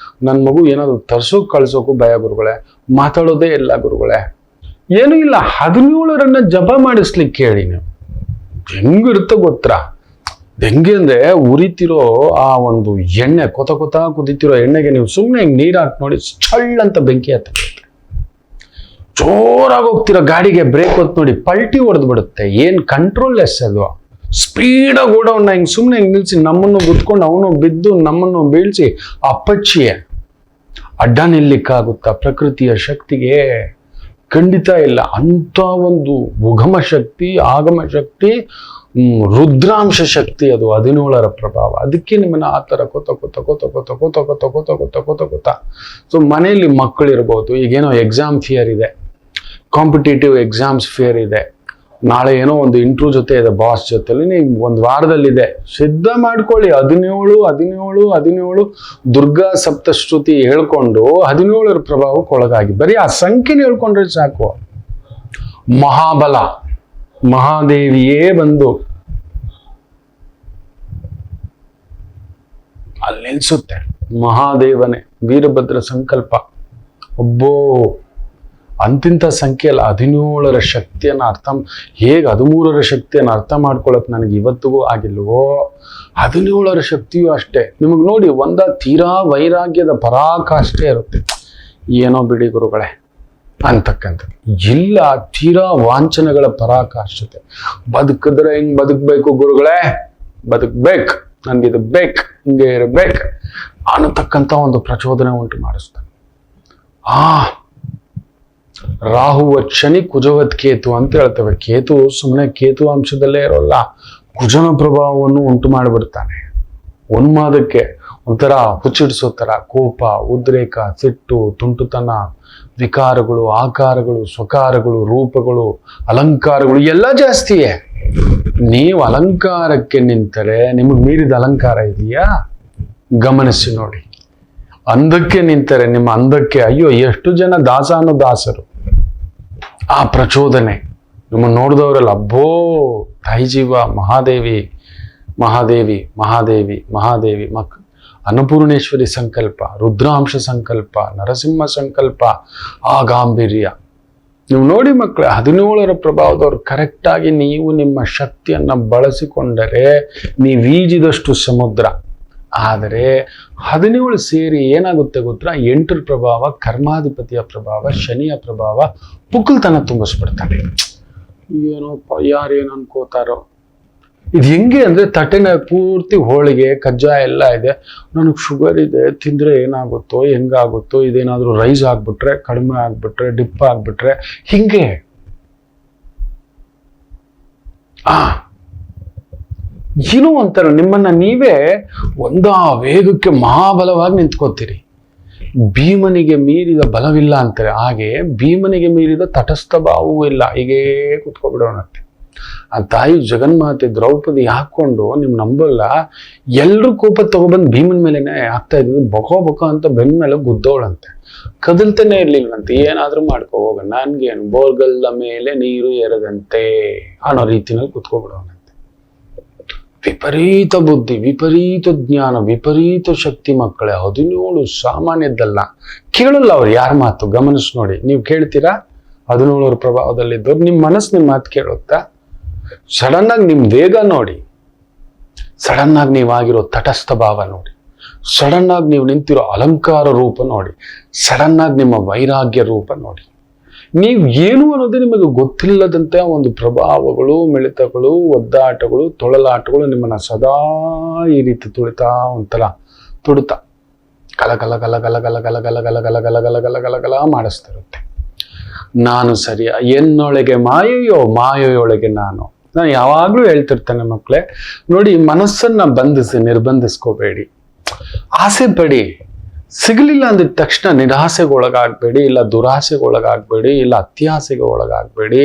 ನನ್ನ ಮಗು ಏನಾದ್ರು ತರ್ಸೋಕ್ ಕಳ್ಸೋಕು ಭಯ ಗುರುಗಳೇ, ಮಾತಾಡೋದೇ ಇಲ್ಲ ಗುರುಗಳೇ. ಏನೂ ಇಲ್ಲ. 17ರನ್ನ ಜಪ ಮಾಡಿಸ್ಲಿಕ್ಕೆ ಹೇಳಿ. ನೀವು ಹೆಂಗಿರುತ್ತೋ ಗೊತ್ತಾ? ಹೆಂಗೆ ಅಂದ್ರೆ ಉರಿತಿರೋ ಆ ಒಂದು ಎಣ್ಣೆ ಕೊತ ಕುದಿತಿರೋ ಎಣ್ಣೆಗೆ ನೀವು ಸುಮ್ಮನೆ ಹಿಂಗೆ ನೀರು ಹಾಕಿ ನೋಡಿ ಚಳ್ಳಂತ ಬೆಂಕಿ ಹತ್ತುತ್ತೆ. ಜೋರಾಗಿ ಹೋಗ್ತಿರೋ ಗಾಡಿಗೆ ಬ್ರೇಕ್ ಹೊತ್ತು ನೋಡಿ ಪಲ್ಟಿ ಹೊಡೆದು ಬಿಡುತ್ತೆ. ಏನ್ ಕಂಟ್ರೋಲ್ ಲೆಸ್ ಅದು. ಸ್ಪೀಡಾಗಿ ಓಡೋನ್ನ ಹಿಂಗೆ ಸುಮ್ಮನೆ ಹಿಂಗೆ ನಿಲ್ಸಿ ನಮ್ಮನ್ನು ಗುದ್ಕೊಂಡು ಅವನು ಬಿದ್ದು ನಮ್ಮನ್ನು ಬೀಳ್ಸಿ ಅಪ್ಪಚ್ಚಿಯೇ ಅಡ್ಡ ನಿಲ್ಲಿಕ್ಕಾಗುತ್ತಾ ಪ್ರಕೃತಿಯ ಶಕ್ತಿಗೆ? ಖಂಡಿತ ಇಲ್ಲ. ಅಂತ ಒಂದು ಉಗಮ ಶಕ್ತಿ, ಆಗಮ ಶಕ್ತಿ, ರುದ್ರಾಂಶ ಶಕ್ತಿ ಅದು 17ರ ಪ್ರಭಾವ. ಅದಕ್ಕೆ ನಿಮ್ಮನ್ನ ಆ ಥರ ಕೊತ. ಸೊ ಮನೆಯಲ್ಲಿ ಮಕ್ಕಳಿರ್ಬೋದು, ಈಗೇನೋ ಎಕ್ಸಾಮ್ ಫಿಯರ್ ಇದೆ, ಕಾಂಪಿಟೇಟಿವ್ ಎಕ್ಸಾಮ್ಸ್ ಫಿಯರ್ ಇದೆ, ನಾಳೆ ಏನೋ ಒಂದು ಇಂಟ್ರ್ಯೂ ಜೊತೆ ಇದೆ ಬಾಸ್ ಜೊತೆಲಿ, ನೀವು ಒಂದು ವಾರದಲ್ಲಿದೆ, ಸಿದ್ಧ ಮಾಡ್ಕೊಳ್ಳಿ. 17 ದುರ್ಗಾ ಸಪ್ತಶ್ರುತಿ ಹೇಳ್ಕೊಂಡು 17ರ ಪ್ರಭಾವಕ್ಕೆ ಒಳಗಾಗಿ ಬರೀ ಆ ಸಂಖ್ಯೆನ ಹೇಳ್ಕೊಂಡ್ರೆ ಸಾಕು. ಮಹಾಬಲ ಮಹಾದೇವಿಯೇ ಬಂದು ಅಲ್ಲಿ ನಿಲ್ಸುತ್ತೆ. ಮಹಾದೇವನೇ ವೀರಭದ್ರ ಸಂಕಲ್ಪ. ಒಬ್ಬೋ ಅಂತಿಂತ ಸಂಖ್ಯೆ ಅಲ್ಲ. 17ರ ಶಕ್ತಿಯನ್ನು ಹೇಗೆ 13ರ ಶಕ್ತಿಯನ್ನು ಅರ್ಥ ಮಾಡ್ಕೊಳ್ಳೋಕೆ ನನಗೆ ಇವತ್ತಿಗೂ ಆಗಿಲ್ವೋ, 17ರ ಶಕ್ತಿಯೂ ಅಷ್ಟೇ. ನಿಮಗೆ ನೋಡಿ, ತೀರಾ ವೈರಾಗ್ಯದ ಪರಾಕಾಷ್ಠೆ ಇರುತ್ತೆ. ಏನೋ ಬಿಡಿ ಗುರುಗಳೇ ಅಂತಕ್ಕಂಥ ಇಲ್ಲ, ತೀರಾ ವಾಂಛನೆಗಳ ಪರಾಕಾಷ್ಠತೆ. ಬದುಕಿದ್ರೆ ಹಿಂಗ್ ಬದುಕಬೇಕು ಗುರುಗಳೇ, ಬದುಕ್ಬೇಕು, ನನ್ಗಿದು ಬೇಕು, ಹಿಂಗೆ ಇರಬೇಕು ಅನ್ನತಕ್ಕಂಥ ಒಂದು ಪ್ರಚೋದನೆ ಉಂಟು ಮಾಡಿಸ್ತಾನೆ. ರಾಹುವತ್ ಶನಿ ಕುಜವತ್ ಕೇತು ಅಂತ ಹೇಳ್ತೇವೆ. ಕೇತು ಸುಮ್ಮನೆ ಕೇತು ಅಂಶದಲ್ಲೇ ಇರೋಲ್ಲ, ಕುಜನ ಪ್ರಭಾವವನ್ನು ಉಂಟು ಮಾಡಿಬಿಡ್ತಾನೆ. ಉನ್ಮಾದಕ್ಕೆ ಒಂಥರ ಹುಚ್ಚಿಡಿಸೋ ಥರ ಕೋಪ, ಉದ್ರೇಕ, ಸಿಟ್ಟು, ತುಂಟುತನ, ವಿಕಾರಗಳು, ಆಕಾರಗಳು, ಸ್ವಕಾರಗಳು, ರೂಪಗಳು, ಅಲಂಕಾರಗಳು ಎಲ್ಲ ಜಾಸ್ತಿಯೇ. ನೀವು ಅಲಂಕಾರಕ್ಕೆ ನಿಂತರೆ ನಿಮಗೆ ಮೀರಿದ ಅಲಂಕಾರ ಇದೆಯಾ? ಗಮನಿಸಿ ನೋಡಿ. ಅಂದಕ್ಕೆ ನಿಂತರೆ ನಿಮ್ಮ ಅಂದಕ್ಕೆ ಅಯ್ಯೋ ಎಷ್ಟು ಜನ ದಾಸರು. ಆ ಪ್ರಚೋದನೆ ನಿಮ್ಮನ್ನು ನೋಡಿದವರಲ್ಲ, ಅಬ್ಬೋ ತಾಯಿ ಜೀವ ಮಹಾದೇವಿ ಮಹಾದೇವಿ ಮಹಾದೇವಿ ಮಹಾದೇವಿ ಅನ್ನಪೂರ್ಣೇಶ್ವರಿ ಸಂಕಲ್ಪ, ರುದ್ರಾಂಶ ಸಂಕಲ್ಪ, ನರಸಿಂಹ ಸಂಕಲ್ಪ, ಆ ಗಾಂಭೀರ್ಯ. ನೀವು ನೋಡಿ ಮಕ್ಕಳೇ, 17ರ ಪ್ರಭಾವದವ್ರು ಕರೆಕ್ಟಾಗಿ ನೀವು ನಿಮ್ಮ ಶಕ್ತಿಯನ್ನು ಬಳಸಿಕೊಂಡರೆ ನೀವು ಈಜಿದಷ್ಟು ಸಮುದ್ರ. ಆದರೆ 17 ಸೇರಿ ಏನಾಗುತ್ತೆ ಗೊತ್ತಾ? 8ರ ಪ್ರಭಾವ, ಕರ್ಮಾಧಿಪತಿಯ ಪ್ರಭಾವ, ಶನಿಯ ಪ್ರಭಾವ ಪುಕ್ಕಲ್ತನ ತುಂಬಿಸ್ಬಿಡ್ತಾನೆ. ಏನೋಪ್ಪ ಯಾರೇನು ಅನ್ಕೋತಾರೋ. ಇದು ಹೆಂಗೆ ಅಂದ್ರೆ ತಟ್ಟೆನ ಪೂರ್ತಿ ಹೋಳಿಗೆ ಕಜ್ಜಾಯ ಎಲ್ಲ ಇದೆ, ನನಗೆ ಶುಗರ್ ಇದೆ, ತಿಂದ್ರೆ ಏನಾಗುತ್ತೋ ಹೆಂಗಾಗುತ್ತೋ, ಇದೇನಾದ್ರೂ ರೈಸ್ ಆಗ್ಬಿಟ್ರೆ, ಕಡಿಮೆ ಆಗ್ಬಿಟ್ರೆ, ಡಿಪ್ ಆಗ್ಬಿಟ್ರೆ, ಹಿಂಗೆ ಏನೋ ಒಂಥರ ನಿಮ್ಮನ್ನ ನೀವೇ ವೇಗಕ್ಕೆ ಮಹಾಬಲವಾಗಿ ನಿಂತ್ಕೋತೀರಿ. ಭೀಮನಿಗೆ ಮೀರಿದ ಬಲವಿಲ್ಲ ಅಂತಾರೆ, ಹಾಗೆ ಭೀಮನಿಗೆ ಮೀರಿದ ತಟಸ್ಥ ಭಾವವೂ ಇಲ್ಲ. ಹೀಗೇ ಕುತ್ಕೊಬಿಡೋಣಂತೆ. ಆ ತಾಯಿ ಜಗನ್ಮಾತೆ ದ್ರೌಪದಿ ಹಾಕೊಂಡು ನಿಮ್ ನಂಬಲ್ಲ, ಎಲ್ರೂ ಕೋಪ ತಗೊಬಂದು ಭೀಮನ್ ಮೇಲೆನೆ ಹಾಕ್ತಾ ಇದ್ವಿ. ಬೊಕ ಅಂತ ಬೆನ್ನ ಮೇಲೆ ಗುದ್ದೋಳಂತೆ, ಕದಲ್ತಾನೆ ಇರ್ಲಿಲ್ವಂತೆ. ಏನಾದ್ರೂ ಮಾಡ್ಕೊ ಹೋಗ, ನನ್ಗೇನು, ಬೋರ್ಗಲ್ಲ ಮೇಲೆ ನೀರು ಎರದಂತೆ ಅನ್ನೋ ರೀತಿನಲ್ಲಿ ಕುತ್ಕೊಬಿಡೋಣಂತೆ. ವಿಪರೀತ ಬುದ್ಧಿ, ವಿಪರೀತ ಜ್ಞಾನ, ವಿಪರೀತ ಶಕ್ತಿ ಮಕ್ಕಳೇ. 17 ಸಾಮಾನ್ಯದ್ದಲ್ಲ. ಕೇಳಲ್ಲ ಅವ್ರು ಯಾರ ಮಾತು. ಗಮನಿಸಿ ನೋಡಿ, ನೀವು ಕೇಳ್ತೀರಾ? 17ರ ಪ್ರಭಾವದಲ್ಲಿದ್ದವ್ರು ನಿಮ್ಮ ಮನಸ್ಸು ನಿಮ್ಮ ಮಾತು ಕೇಳುತ್ತಾ? ಸಡನ್ ಆಗಿ ನಿಮ್ ವೇಗ ನೋಡಿ, ಸಡನ್ ಆಗಿ ನೀವಾಗಿರೋ ತಟಸ್ಥ ಭಾವ ನೋಡಿ, ಸಡನ್ ಆಗಿ ನೀವು ನಿಂತಿರೋ ಅಲಂಕಾರ ರೂಪ ನೋಡಿ, ಸಡನ್ ಆಗಿ ನಿಮ್ಮ ವೈರಾಗ್ಯ ರೂಪ ನೋಡಿ. ನೀವು ಏನು ಅನ್ನೋದೇ ನಿಮಗೆ ಗೊತ್ತಿಲ್ಲದಂತೆ ಒಂದು ಪ್ರಭಾವಗಳು, ಮಿಳಿತಗಳು, ಒದ್ದಾಟಗಳು, ತೊಳಲಾಟಗಳು ನಿಮ್ಮನ್ನ ಸದಾ ಈ ರೀತಿ ತುಳಿತಾ ಒಂಥರ ತುಡುತ್ತಾ ಕಲ ಕಲ ಕಲ ಕಲ ಕಲ ಕಲ ಕಲ ಕಲ ಕಲ ಕಲ ಕಲ ಕಲ ಕಲ ಕಲ ಮಾಡಿಸ್ತಿರುತ್ತೆ. ನಾನು ಸರಿಯ, ಎನ್ನೊಳಗೆ ಮಾಯೆಯೋ ಮಾಯೆಯೊಳಗೆ ನಾನು ಯಾವಾಗ್ಲೂ ಹೇಳ್ತಿರ್ತೇನೆ ಮಕ್ಕಳೇ. ನೋಡಿ, ಮನಸ್ಸನ್ನ ನಿರ್ಬಂಧಿಸ್ಕೋಬೇಡಿ, ಆಸೆ ಪಡಿ. ಸಿಗಲಿಲ್ಲ ಅಂದಿದ ತಕ್ಷಣ ನಿರಾಸೆಗೆ ಒಳಗಾಗಬೇಡಿ, ಇಲ್ಲ ದುರಾಸೆಗೆ ಒಳಗಾಗಬೇಡಿ, ಇಲ್ಲ ಅತ್ಯಾಸೆಗೆ ಒಳಗಾಗಬೇಡಿ,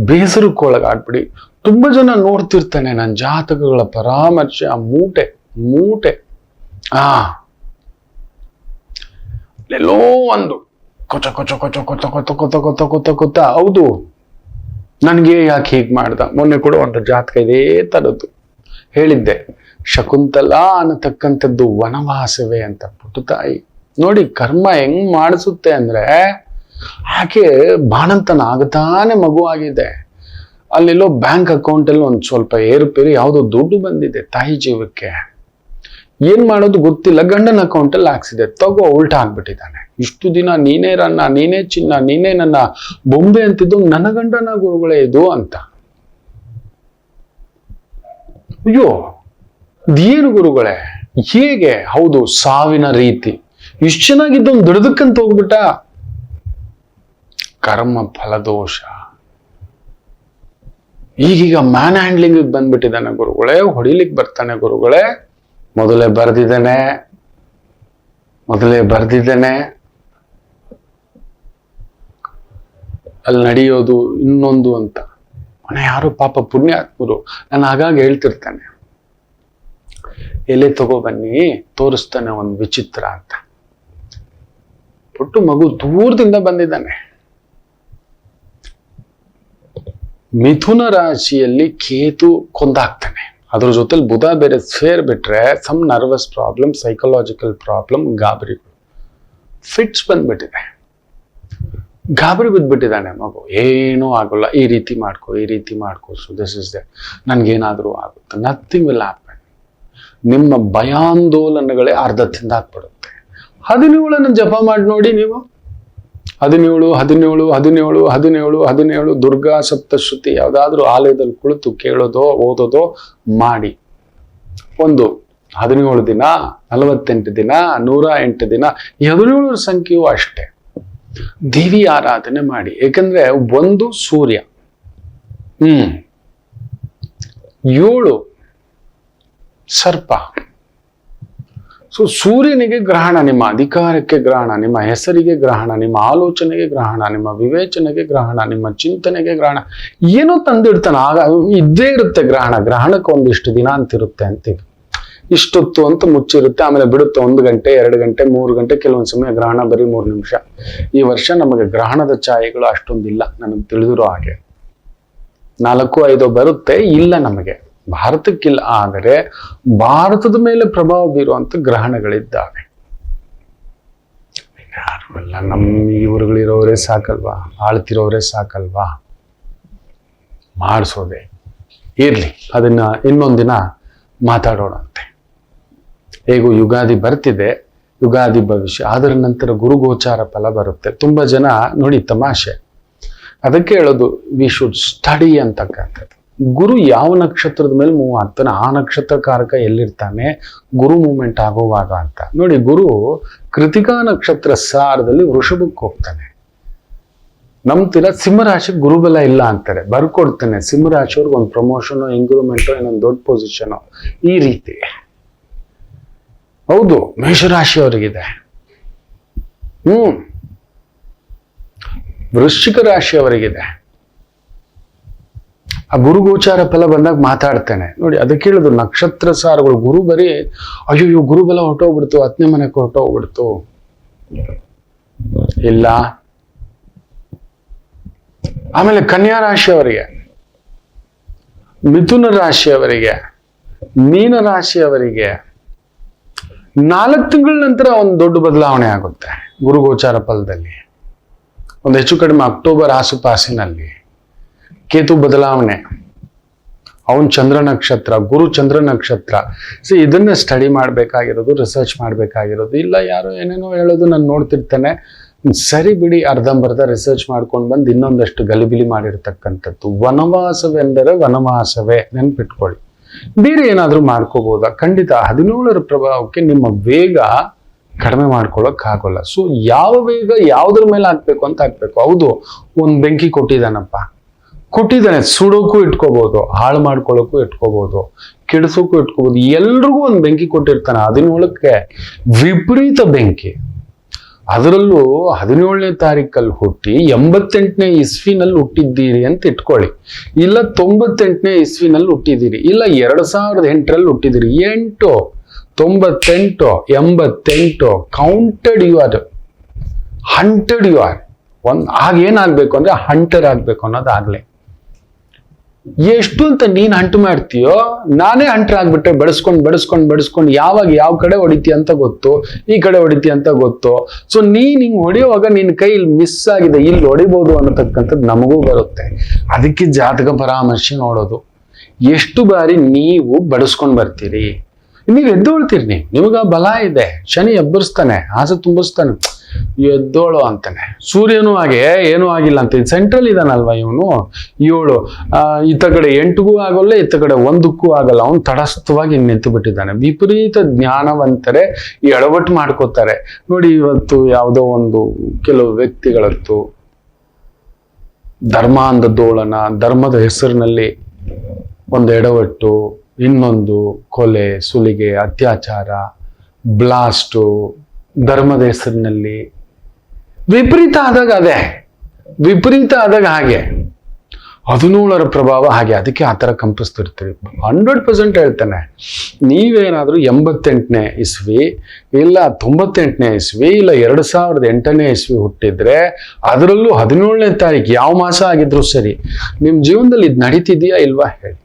ಬೇಸರಕ್ಕೆ ಒಳಗಾಗಬೇಡಿ. ತುಂಬಾ ಜನ ನೋಡ್ತಿರ್ತಾನೆ ನನ್ನ ಜಾತಕಗಳ ಪರಾಮರ್ಶೆ, ಆ ಮೂಟೆ ಎಲ್ಲೋ ಒಂದು ಕೊಚ ಕೊಚ ಕೊಚ ಕೊತ ಕೊತ ಕೊತ ಕೊತ ಕೊತ ಕೊತ ಹೌದು, ನನಗೆ ಯಾಕೆ ಹೀಗೆ ಮಾಡ್ದ. ಮೊನ್ನೆ ಕೂಡ ಒಂದು ಜಾತಕ ಇದೇ ತರದ್ದು ಹೇಳಿದ್ದೆ. ಶಕುಂತಲಾ ಅನ್ನತಕ್ಕಂಥದ್ದು ವನವಾಸವೇ ಅಂತ. ಪುಟ್ಟು ತಾಯಿ ನೋಡಿ ಕರ್ಮ ಹೆಂಗ್ ಮಾಡಿಸುತ್ತೆ ಅಂದ್ರೆ, ಆಕೆ ಬಾಣಂತನ ಆಗತಾನೆ ಮಗು ಆಗಿದೆ. ಅಲ್ಲೆಲ್ಲೋ ಬ್ಯಾಂಕ್ ಅಕೌಂಟಲ್ಲಿ ಒಂದು ಸ್ವಲ್ಪ ಏರುಪೇರು ಯಾವುದೋ ದುಡ್ಡು ಬಂದಿದೆ ತಾಯಿ ಜೀವಕ್ಕೆ. ಏನ್ ಮಾಡೋದು ಗೊತ್ತಿಲ್ಲ, ಗಂಡನ ಅಕೌಂಟಲ್ಲಿ ಹಾಕ್ಸಿದೆ, ತಗೋ ಉಲ್ಟಾ ಆಗ್ಬಿಟ್ಟಿದ್ದಾನೆ. ಇಷ್ಟು ದಿನ ನೀನೇ ರನ್ನ, ನೀನೇ ಚಿನ್ನ, ನೀನೇ ನನ್ನ ಬೊಂಬೆ ಅಂತಿದ್ದು ನನ್ನ ಗಂಡನ ಗುರುಗಳೇ ಇದು ಅಂತ. ಅಯ್ಯೋ ಇದೇನು ಗುರುಗಳೇ ಹೇಗೆ? ಹೌದು, ಸಾವಿನ ರೀತಿ. ಇಷ್ಟು ಚೆನ್ನಾಗಿದ್ದೊಂದು ದುಡ್ದಕ್ಕಂತ ಹೋಗ್ಬಿಟ್ಟ. ಕರ್ಮ ಫಲದೋಷ. ಈಗೀಗ ಮ್ಯಾನ್ ಹ್ಯಾಂಡ್ಲಿಂಗ್ ಬಂದ್ಬಿಟ್ಟಿದ್ದಾನೆ ಗುರುಗಳೇ, ಹೊಡಿಲಿಕ್ಕೆ ಬರ್ತಾನೆ ಗುರುಗಳೇ. ಮೊದಲೇ ಬರ್ದಿದ್ದೇನೆ ಅಲ್ಲಿ ನಡೆಯೋದು ಇನ್ನೊಂದು ಅಂತ. ಮನೆ ಯಾರು ಪಾಪ ಪುಣ್ಯಾತ್ಮರು, ನಾನು ಆಗಾಗ ಹೇಳ್ತಿರ್ತಾನೆ, ಎಲೆ ತಗೋ ಬನ್ನಿ ತೋರಿಸ್ತಾನೆ ಒಂದು ವಿಚಿತ್ರ ಅಂತ. ಪುಟ್ಟು ಮಗು ದೂರದಿಂದ ಬಂದಿದ್ದಾನೆ. ಮಿಥುನ ರಾಶಿಯಲ್ಲಿ ಕೇತು ಕೊಂದಾಗ್ತಾನೆ. ಅದ್ರ ಜೊತೆಲಿ ಬುಧ ಬೇರೆ ಸೇರ್ ಬಿಟ್ರೆ some nervous problem, psychological problem, ಗಾಬರಿಗಳು, ಫಿಟ್ಸ್ ಬಂದ್ಬಿಟ್ಟಿದೆ. ಗಾಬರಿ ಬಿದ್ಬಿಟ್ಟಿದ್ದಾನೆ ಮಗು. ಏನೂ ಆಗೋಲ್ಲ, ಈ ರೀತಿ ಮಾಡ್ಕೋ, ಸೊ ದಿಸ್ ಇಸ್ ದ, ನನ್ಗೇನಾದ್ರೂ ಆಗುತ್ತೆ. Nothing will happen. ನಿಮ್ಮ ಭಯಾಂದೋಲನಗಳೇ ಅರ್ಧ ತಿಂದಾಕ್ಬಿಡುತ್ತೆ. 17 ಜಪ ಮಾಡಿ ನೋಡಿ ನೀವು. 17 ದುರ್ಗಾ ಸಪ್ತಶ್ರುತಿ ಯಾವ್ದಾದ್ರು ಆಲಯದಲ್ಲಿ ಕುಳಿತು ಕೇಳೋದೋ ಓದೋದೋ ಮಾಡಿ. ಒಂದು 17 ದಿನ, 48 ದಿನ, 108 ದಿನ, 17 ಸಂಖ್ಯೆಯೂ ಅಷ್ಟೇ. ದೇವಿ ಆರಾಧನೆ ಮಾಡಿ. ಯಾಕಂದ್ರೆ ಒಂದು ಸೂರ್ಯ, 7 ಸರ್ಪ. ಸೊ ಸೂರ್ಯನಿಗೆ ಗ್ರಹಣ, ನಿಮ್ಮ ಅಧಿಕಾರಕ್ಕೆ ಗ್ರಹಣ, ನಿಮ್ಮ ಹೆಸರಿಗೆ ಗ್ರಹಣ, ನಿಮ್ಮ ಆಲೋಚನೆಗೆ ಗ್ರಹಣ, ನಿಮ್ಮ ವಿವೇಚನೆಗೆ ಗ್ರಹಣ, ನಿಮ್ಮ ಚಿಂತನೆಗೆ ಗ್ರಹಣ. ಏನೋ ತಂದಿಡ್ತಾನೆ. ಆಗ ಇದ್ದೇ ಇರುತ್ತೆ ಗ್ರಹಣ. ಗ್ರಹಣಕ್ಕೆ ಒಂದಿಷ್ಟು ದಿನ ಅಂತಿರುತ್ತೆ ಅಂತೀವಿ. ಇಷ್ಟೊತ್ತು ಅಂತ ಮುಚ್ಚಿರುತ್ತೆ, ಆಮೇಲೆ ಬಿಡುತ್ತೆ. 1 ಗಂಟೆ, 2 ಗಂಟೆ, 3 ಗಂಟೆ, ಕೆಲವೊಂದು ಸಮಯ ಗ್ರಹಣ ಬರೀ 3 ನಿಮಿಷ. ಈ ವರ್ಷ ನಮಗೆ ಗ್ರಹಣದ ಛಾಯೆಗಳು ಅಷ್ಟೊಂದಿಲ್ಲ, ನನಗೆ ತಿಳಿದಿರೋ ಹಾಗೆ. 4-5 ಬರುತ್ತೆ, ಇಲ್ಲ ನಮಗೆ ಭಾರತಕ್ಕಿಲ್ಲ. ಆದರೆ ಭಾರತದ ಮೇಲೆ ಪ್ರಭಾವ ಬೀರುವಂತ ಗ್ರಹಣಗಳಿದ್ದಾವೆ. ಯಾರುಲ್ಲ, ನಮ್ಮ ಇವರುಗಳಿರೋರೇ ಸಾಕಲ್ವಾ, ಆಳ್ತಿರೋರೇ ಸಾಕಲ್ವಾ, ಮಾಡಿಸೋದೆ ಇರ್ಲಿ. ಅದನ್ನ ಇನ್ನೊಂದಿನ ಮಾತಾಡೋಣಂತೆ. ಹೇಗೂ ಯುಗಾದಿ ಬರ್ತಿದೆ, ಯುಗಾದಿ ಭವಿಷ್ಯ, ಅದರ ನಂತರ ಗುರುಗೋಚಾರ ಫಲ ಬರುತ್ತೆ. ತುಂಬಾ ಜನ ನೋಡಿ ತಮಾಷೆ, ಅದಕ್ಕೆ ಹೇಳೋದು ವಿ ಶುಡ್ ಸ್ಟಡಿ ಅಂತಕ್ಕಂಥದ್ದು. ಗುರು ಯಾವ ನಕ್ಷತ್ರದ ಮೇಲೆ ಮೂವ್ ಆಗ್ತಾನೆ, ಆ ನಕ್ಷತ್ರ ಕಾರಕ ಎಲ್ಲಿರ್ತಾನೆ, ಗುರು ಮೂವ್ಮೆಂಟ್ ಆಗುವಾಗ ಅಂತ ನೋಡಿ. ಗುರು ಕೃತಿಕಾ ನಕ್ಷತ್ರ ಸಾರದಲ್ಲಿ ವೃಷಭಕ್ಕೆ ಹೋಗ್ತಾನೆ. ನಂಬ್ತೀರ? ಸಿಂಹರಾಶಿಗೆ ಗುರುಬಲ ಇಲ್ಲ ಅಂತಾರೆ. ಬರ್ಕೊಡ್ತಾನೆ ಸಿಂಹರಾಶಿಯವ್ರಿಗೆ ಒಂದು ಪ್ರಮೋಷನ್, ಇಂಕ್ರೂವ್ಮೆಂಟು, ಇನ್ನೊಂದು ದೊಡ್ಡ ಪೊಸಿಷನ್, ಈ ರೀತಿ. ಹೌದು, ಮೇಷರಾಶಿಯವರಿಗಿದೆ. ವೃಶ್ಚಿಕ ರಾಶಿಯವರಿಗಿದೆ. ಆ ಗುರುಗೋಚಾರ ಫಲ ಬಂದಾಗ ಮಾತಾಡ್ತೇನೆ ನೋಡಿ. ಅದಕ್ಕೆ ಹೇಳುದು ನಕ್ಷತ್ರ ಸಾರಗಳು. ಗುರು ಬರೀ ಅಯ್ಯೋ ಗುರುಬಲ ಹೊರಟೋಗ್ಬಿಡ್ತು, 10ನೇ ಮನೆಗೆ ಹೊರಟೋಗ್ಬಿಡ್ತು, ಇಲ್ಲ. ಆಮೇಲೆ ಕನ್ಯಾ ರಾಶಿಯವರಿಗೆ, ಮಿಥುನ ರಾಶಿಯವರಿಗೆ, ಮೀನ ರಾಶಿಯವರಿಗೆ 4 ತಿಂಗಳ ನಂತರ ಒಂದು ದೊಡ್ಡ ಬದಲಾವಣೆ ಆಗುತ್ತೆ ಗುರುಗೋಚಾರ ಫಲದಲ್ಲಿ. ಒಂದು ಹೆಚ್ಚು ಕಡಿಮೆ ಅಕ್ಟೋಬರ್ ಆಸುಪಾಸಿನಲ್ಲಿ ಕೇತು ಬದಲಾವಣೆ. ಅವನ್ ಚಂದ್ರ ನಕ್ಷತ್ರ, ಗುರು ಚಂದ್ರ ನಕ್ಷತ್ರ. ಸೊ ಇದನ್ನ ಸ್ಟಡಿ ಮಾಡ್ಬೇಕಾಗಿರೋದು, ರಿಸರ್ಚ್ ಮಾಡ್ಬೇಕಾಗಿರೋದು. ಇಲ್ಲ ಯಾರೋ ಏನೇನೋ ಹೇಳೋದು ನಾನು ನೋಡ್ತಿರ್ತೇನೆ, ಸರಿ ಬಿಡಿ, ಅರ್ಧಂಬರ್ಧ ರಿಸರ್ಚ್ ಮಾಡ್ಕೊಂಡು ಬಂದು ಇನ್ನೊಂದಷ್ಟು ಗಲಿಬಿಲಿ ಮಾಡಿರ್ತಕ್ಕಂಥದ್ದು. ವನವಾಸವೆಂದರೆ ವನವಾಸವೇ, ನೆನ್ಪಿಟ್ಕೊಳ್ಳಿ. ಬೇರೆ ಏನಾದ್ರೂ ಮಾಡ್ಕೋಬಹುದಾ? ಖಂಡಿತ 17ರ ಪ್ರಭಾವಕ್ಕೆ ನಿಮ್ಮ ವೇಗ ಕಡಿಮೆ ಮಾಡ್ಕೊಳಕ್ ಆಗೋಲ್ಲ. ಸೊ ಯಾವ ವೇಗ ಯಾವ್ದ್ರ ಮೇಲೆ ಹಾಕ್ಬೇಕು ಅಂತ ಹಾಕ್ಬೇಕು. ಹೌದು, ಒಂದ್ ಬೆಂಕಿ ಕೊಟ್ಟಿದ್ದಾನೆ, ಸುಡೋಕ್ಕೂ ಇಟ್ಕೋಬಹುದು, ಹಾಳು ಮಾಡ್ಕೊಳ್ಳೋಕ್ಕೂ ಇಟ್ಕೋಬಹುದು, ಕೆಡಿಸೋಕ್ಕೂ ಇಟ್ಕೋಬಹುದು. ಎಲ್ರಿಗೂ ಒಂದು ಬೆಂಕಿ ಕೊಟ್ಟಿರ್ತಾನೆ. 17ಕ್ಕೆ ವಿಪರೀತ ಬೆಂಕಿ. ಅದರಲ್ಲೂ 17ನೇ ತಾರೀಕಲ್ಲಿ ಹುಟ್ಟಿ 88ನೇ ಇಸ್ವಿನಲ್ಲಿ ಹುಟ್ಟಿದ್ದೀರಿ ಅಂತ ಇಟ್ಕೊಳ್ಳಿ. ಇಲ್ಲ 98ನೇ ಇಸ್ವಿನಲ್ಲಿ ಹುಟ್ಟಿದ್ದೀರಿ, ಇಲ್ಲ 2008ರಲ್ಲಿ ಹುಟ್ಟಿದ್ದೀರಿ. 8, 98, 88 counted you are, hunted you are. ಆಗ ಏನಾಗ್ಬೇಕು ಅಂದ್ರೆ ಹಂಟರ್ ಆಗ್ಬೇಕು ಅನ್ನೋದಾಗ್ಲಿ. ಎಷ್ಟು ಅಂತ ನೀನ್ ಅಂಟು ಮಾಡ್ತೀಯೋ, ನಾನೇ ಅಂಟ್ರಾಗ್ಬಿಟ್ರೆ ಬಡಿಸ್ಕೊಂಡು ಯಾವಾಗ ಯಾವ ಕಡೆ ಹೊಡಿತೀಯ ಅಂತ ಗೊತ್ತು, ಈ ಕಡೆ ಹೊಡಿತೀಯ ಅಂತ ಗೊತ್ತು. ಸೊ ನೀನ್ ಹಿಂಗ್ ಹೊಡೆಯುವಾಗ ನಿನ್ ಕೈ ಇಲ್ಲಿ ಮಿಸ್ ಆಗಿದೆ, ಇಲ್ಲಿ ಹೊಡಿಬಹುದು ಅನ್ನತಕ್ಕಂಥದ್ದು ನಮಗೂ ಬರುತ್ತೆ. ಅದಕ್ಕೆ ಜಾತಕ ಪರಾಮರ್ಶೆ ನೋಡೋದು. ಎಷ್ಟು ಬಾರಿ ನೀವು ಬಡಿಸ್ಕೊಂಡ್ ಬರ್ತೀರಿ, ನೀವು ಎದ್ದೋಳ್ತೀರಿ, ನಿಮಗ ಬಲ ಇದೆ, ಶನಿ ಎಬ್ಬರಿಸ್ತಾನೆ, ಆಸೆ ತುಂಬಿಸ್ತಾನೆ, ಎದ್ದೋಳು ಅಂತಾನೆ. ಸೂರ್ಯನೂ ಹಾಗೆ ಏನೂ ಆಗಿಲ್ಲ ಅಂತ, ಸೆಂಟ್ರಲ್ ಇದಾನಲ್ವಾ ಇವನು 7, ಇತ್ತ ಕಡೆ 8ಗೂ ಆಗೋಲ್ಲ, ಇತ್ತ ಕಡೆ 1ಕ್ಕೂ ಆಗಲ್ಲ, ಅವನು ತಟಸ್ಥವಾಗಿ ನಿಂತು ಬಿಟ್ಟಿದ್ದಾನೆ. ವಿಪರೀತ ಜ್ಞಾನವಂತರೆ ಎಡವಟ್ಟು ಮಾಡ್ಕೋತಾರೆ ನೋಡಿ. ಇವತ್ತು ಯಾವುದೋ ಒಂದು ಕೆಲವು ವ್ಯಕ್ತಿಗಳತ್ತು ಧರ್ಮಾಂಧೋಲನ, ಧರ್ಮದ ಹೆಸರಿನಲ್ಲಿ ಒಂದು ಎಡವಟ್ಟು, ಇನ್ನೊಂದು ಕೊಲೆ, ಸುಲಿಗೆ, ಅತ್ಯಾಚಾರ, ಬ್ಲಾಸ್ಟು, ಧರ್ಮದ ಹೆಸರಿನಲ್ಲಿ ವಿಪರೀತ ಆದಾಗ ಹಾಗೆ 17ರ ಪ್ರಭಾವ ಹಾಗೆ. ಅದಕ್ಕೆ ಆ ಥರ ಕಂಪಿಸ್ತಿರ್ತೀವಿ. 100% ಹೇಳ್ತಾನೆ. ನೀವೇನಾದ್ರೂ 88ನೇ ಇಸ್ವಿ ಇಲ್ಲ 98ನೇ ಇಸ್ವಿ ಇಲ್ಲ 2008ನೇ ಇಸ್ವಿ ಹುಟ್ಟಿದ್ರೆ, ಅದರಲ್ಲೂ 17ನೇ ತಾರೀಕು ಯಾವ ಮಾಸ ಆಗಿದ್ರು ಸರಿ, ನಿಮ್ ಜೀವನದಲ್ಲಿ ಇದು ನಡೀತಿದೆಯಾ ಇಲ್ವಾ ಹೇಳಿ.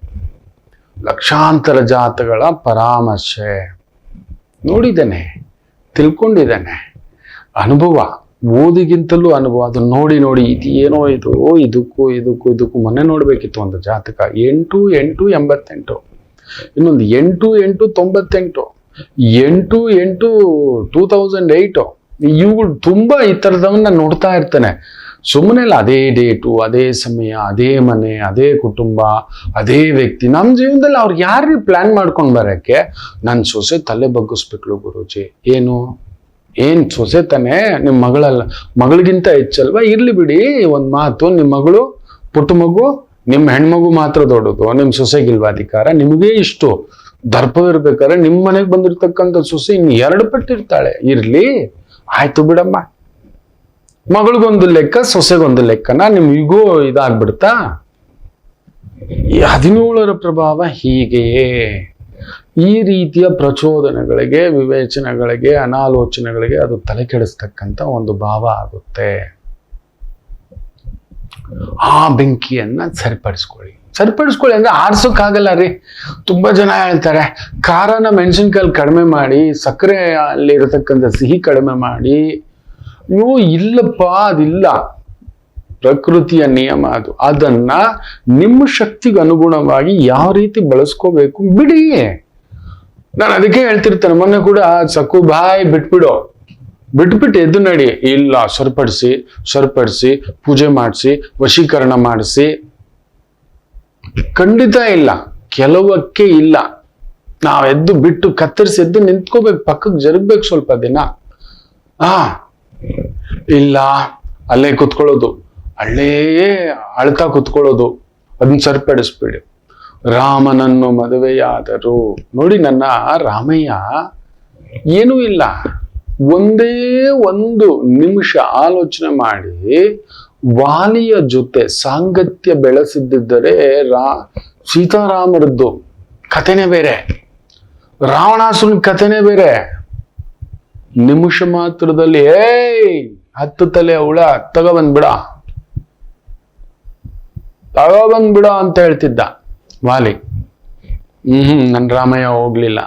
ಲಕ್ಷಾಂತರ ಜಾತಗಳ ಪರಾಮರ್ಶೆ ನೋಡಿದ್ದೇನೆ, ತಿಳ್ಕೊಂಡಿದ್ದೇನೆ. ಅನುಭವ, ಓದಿಗಿಂತಲೂ ಅನುಭವ. ಅದನ್ನ ನೋಡಿ ಇದು ಏನೋ ಇದಕ್ಕೂ ಮೊನ್ನೆ ನೋಡ್ಬೇಕಿತ್ತು ಒಂದು ಜಾತಕ 8-8-88, ಇನ್ನೊಂದು 8-8-98, 8-8-2008. ಇವುಗಳು ತುಂಬಾ ಈ ತರದವನ್ನ ನೋಡ್ತಾ ಇರ್ತಾನೆ. ಸುಮ್ಮನೆ ಇಲ್ಲ, ಅದೇ ಡೇಟು, ಅದೇ ಸಮಯ, ಅದೇ ಮನೆ, ಅದೇ ಕುಟುಂಬ, ಅದೇ ವ್ಯಕ್ತಿ. ನಮ್ಮ ಜೀವನದಲ್ಲಿ ಅವ್ರು ಯಾರು ಪ್ಲಾನ್ ಮಾಡ್ಕೊಂಡು ಬರಕ್ಕೆ, ನನ್ನ ಸೊಸೆ ತಲೆ ಬಗ್ಗಿಸ್ಬೇಕಳು ಗುರೂಜಿ. ಏನ್ ಸೊಸೆ ತಾನೆ, ನಿಮ್ಮ ಮಗಳಿಗಿಂತ ಹೆಚ್ಚಲ್ವಾ, ಇರ್ಲಿ ಬಿಡಿ. ಒಂದ್ ಮಾತು, ನಿಮ್ಮ ಮಗಳು ಪುಟ್ಟ ಮಗು, ನಿಮ್ಮ ಹೆಣ್ಮಗು ಮಾತ್ರ ದೊಡ್ಡದು, ನಿಮ್ ಸೊಸೆಗಿಲ್ವಾ ಅಧಿಕಾರ? ನಿಮಗೇ ಇಷ್ಟು ದರ್ಪವಿರ್ಬೇಕಾದ್ರೆ ನಿಮ್ಮ ಮನೆಗೆ ಬಂದಿರ್ತಕ್ಕಂಥ ಸೊಸೆ ಇನ್ನು 2 ಪಟ್ಟಿರ್ತಾಳೆ. ಇರ್ಲಿ, ಆಯ್ತು ಬಿಡಮ್ಮ. ಮಗಳಿಗೊಂದು ಲೆಕ್ಕ, ಸೊಸೆಗೊಂದು ಲೆಕ್ಕನ, ನಿಮ್ಗೂ ಇದಾಗ್ಬಿಡ್ತಾ? ಈ 17ರ ಪ್ರಭಾವ ಹೀಗೆಯೇ. ಈ ರೀತಿಯ ಪ್ರಚೋದನೆಗಳಿಗೆ, ವಿವೇಚನೆಗಳಿಗೆ, ಅನಾಲೋಚನೆಗಳಿಗೆ ಅದು ತಲೆ ಕೆಡಿಸ್ತಕ್ಕಂಥ ಒಂದು ಭಾವ ಆಗುತ್ತೆ. ಆ ಬೆಂಕಿಯನ್ನ ಸರಿಪಡಿಸ್ಕೊಳ್ಳಿ ಅಂದ್ರೆ ಆರ್ಸೋಕ್ಕಾಗಲ್ಲ ರೀ. ತುಂಬಾ ಜನ ಹೇಳ್ತಾರೆ ಖಾರನ ಮೆಣಸಿನ್ಕಾಯಿ ಕಡಿಮೆ ಮಾಡಿ, ಸಕ್ಕರೆ ಅಲ್ಲಿ ಇರತಕ್ಕಂಥ ಸಿಹಿ ಕಡಿಮೆ ಮಾಡಿ. ಇಲ್ಲಪ್ಪ, ಅದಿಲ್ಲ, ಪ್ರಕೃತಿಯ ನಿಯಮ ಅದು. ಅದನ್ನ ನಿಮ್ಮ ಶಕ್ತಿಗೆ ಅನುಗುಣವಾಗಿ ಯಾವ ರೀತಿ ಬಳಸ್ಕೋಬೇಕು ಬಿಡಿ. ನಾನು ಅದಕ್ಕೆ ಹೇಳ್ತಿರ್ತೇನೆ. ಮೊನ್ನೆ ಕೂಡ ಸಕ್ಕು ಬಾಯ್ ಬಿಟ್ಬಿಟ್ಟು ಎದ್ದು ನಡಿ. ಇಲ್ಲ, ಸರಿಪಡಿಸಿ ಪೂಜೆ ಮಾಡಿಸಿ ವಶೀಕರಣ ಮಾಡಿಸಿ, ಖಂಡಿತ ಇಲ್ಲ. ಕೆಲವಕ್ಕೆ ಇಲ್ಲ. ನಾವೆದ್ದು ಬಿಟ್ಟು ಕತ್ತರಿಸಿ ಎದ್ದು ನಿಂತ್ಕೋಬೇಕು, ಪಕ್ಕಕ್ಕೆ ಜರುಗ್ಬೇಕು ಸ್ವಲ್ಪ ದಿನ. ಇಲ್ಲ, ಅಲ್ಲೇ ಕುತ್ಕೊಳ್ಳೋದು, ಅಳ್ತಾ ಕುತ್ಕೊಳ್ಳೋದು, ಅದನ್ನ ಸರಿಪಡಿಸ್ಬೇಡಿ. ರಾಮನನ್ನು ಮದುವೆಯಾದರು ನೋಡಿ. ನನ್ನ ರಾಮಯ್ಯ ಏನೂ ಇಲ್ಲ, ಒಂದೇ ಒಂದು ನಿಮಿಷ ಆಲೋಚನೆ ಮಾಡಿ ವಾಲಿಯ ಜೊತೆ ಸಾಂಗತ್ಯ ಬೆಳೆಸಿದ್ದರೆ ಸೀತಾರಾಮರದ್ದು ಕಥೆನೇ ಬೇರೆ, ರಾವಣಾಸುರನ ಕಥೆನೇ ಬೇರೆ. ನಿಮಿಷ ಮಾತ್ರದಲ್ಲಿ 10 ತಲೆ ಹುಳ ತಗೊಬಂದ್ಬಿಡ ಅಂತ ಹೇಳ್ತಿದ್ದ ವಾಲಿ. ನನ್ನ ರಾಮಯ್ಯ ಹೋಗ್ಲಿಲ್ಲ.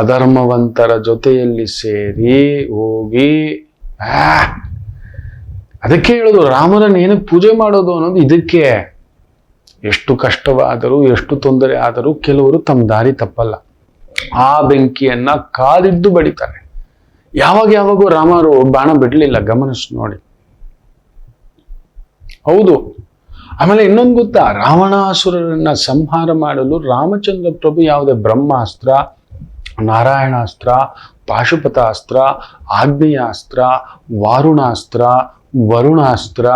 ಅಧರ್ಮವಂತರ ಜೊತೆಯಲ್ಲಿ ಸೇರಿ ಹೋಗಿ, ಅದಕ್ಕೆ ಹೇಳೋದು ರಾಮನನ್ನು ಏನಕ್ಕೆ ಪೂಜೆ ಮಾಡೋದು ಅನ್ನೋದು ಇದಕ್ಕೆ. ಎಷ್ಟು ಕಷ್ಟವಾದರೂ, ಎಷ್ಟು ತೊಂದರೆ ಆದರೂ ಕೆಲವರು ತಮ್ಮ ದಾರಿ ತಪ್ಪಲ್ಲ. ಆ ಬೆಂಕಿಯನ್ನ ಕಾದಿದ್ದು ಬಡಿತಾರೆ. ಯಾವಾಗೂ ರಾಮರು ಬಾಣ ಬಿಡ್ಲಿಲ್ಲ, ಗಮನಿಸಿ ನೋಡಿ. ಹೌದು. ಆಮೇಲೆ ಇನ್ನೊಂದು ಗೊತ್ತಾ, ರಾವಣಾಸುರರನ್ನ ಸಂಹಾರ ಮಾಡಲು ರಾಮಚಂದ್ರ ಪ್ರಭು ಯಾವುದೇ ಬ್ರಹ್ಮಾಸ್ತ್ರ, ನಾರಾಯಣಾಸ್ತ್ರ, ಪಾಶುಪತಾಸ್ತ್ರ, ಆಗ್ನೇಯಾಸ್ತ್ರ, ವಾರುಣಾಸ್ತ್ರ, ವರುಣಾಸ್ತ್ರ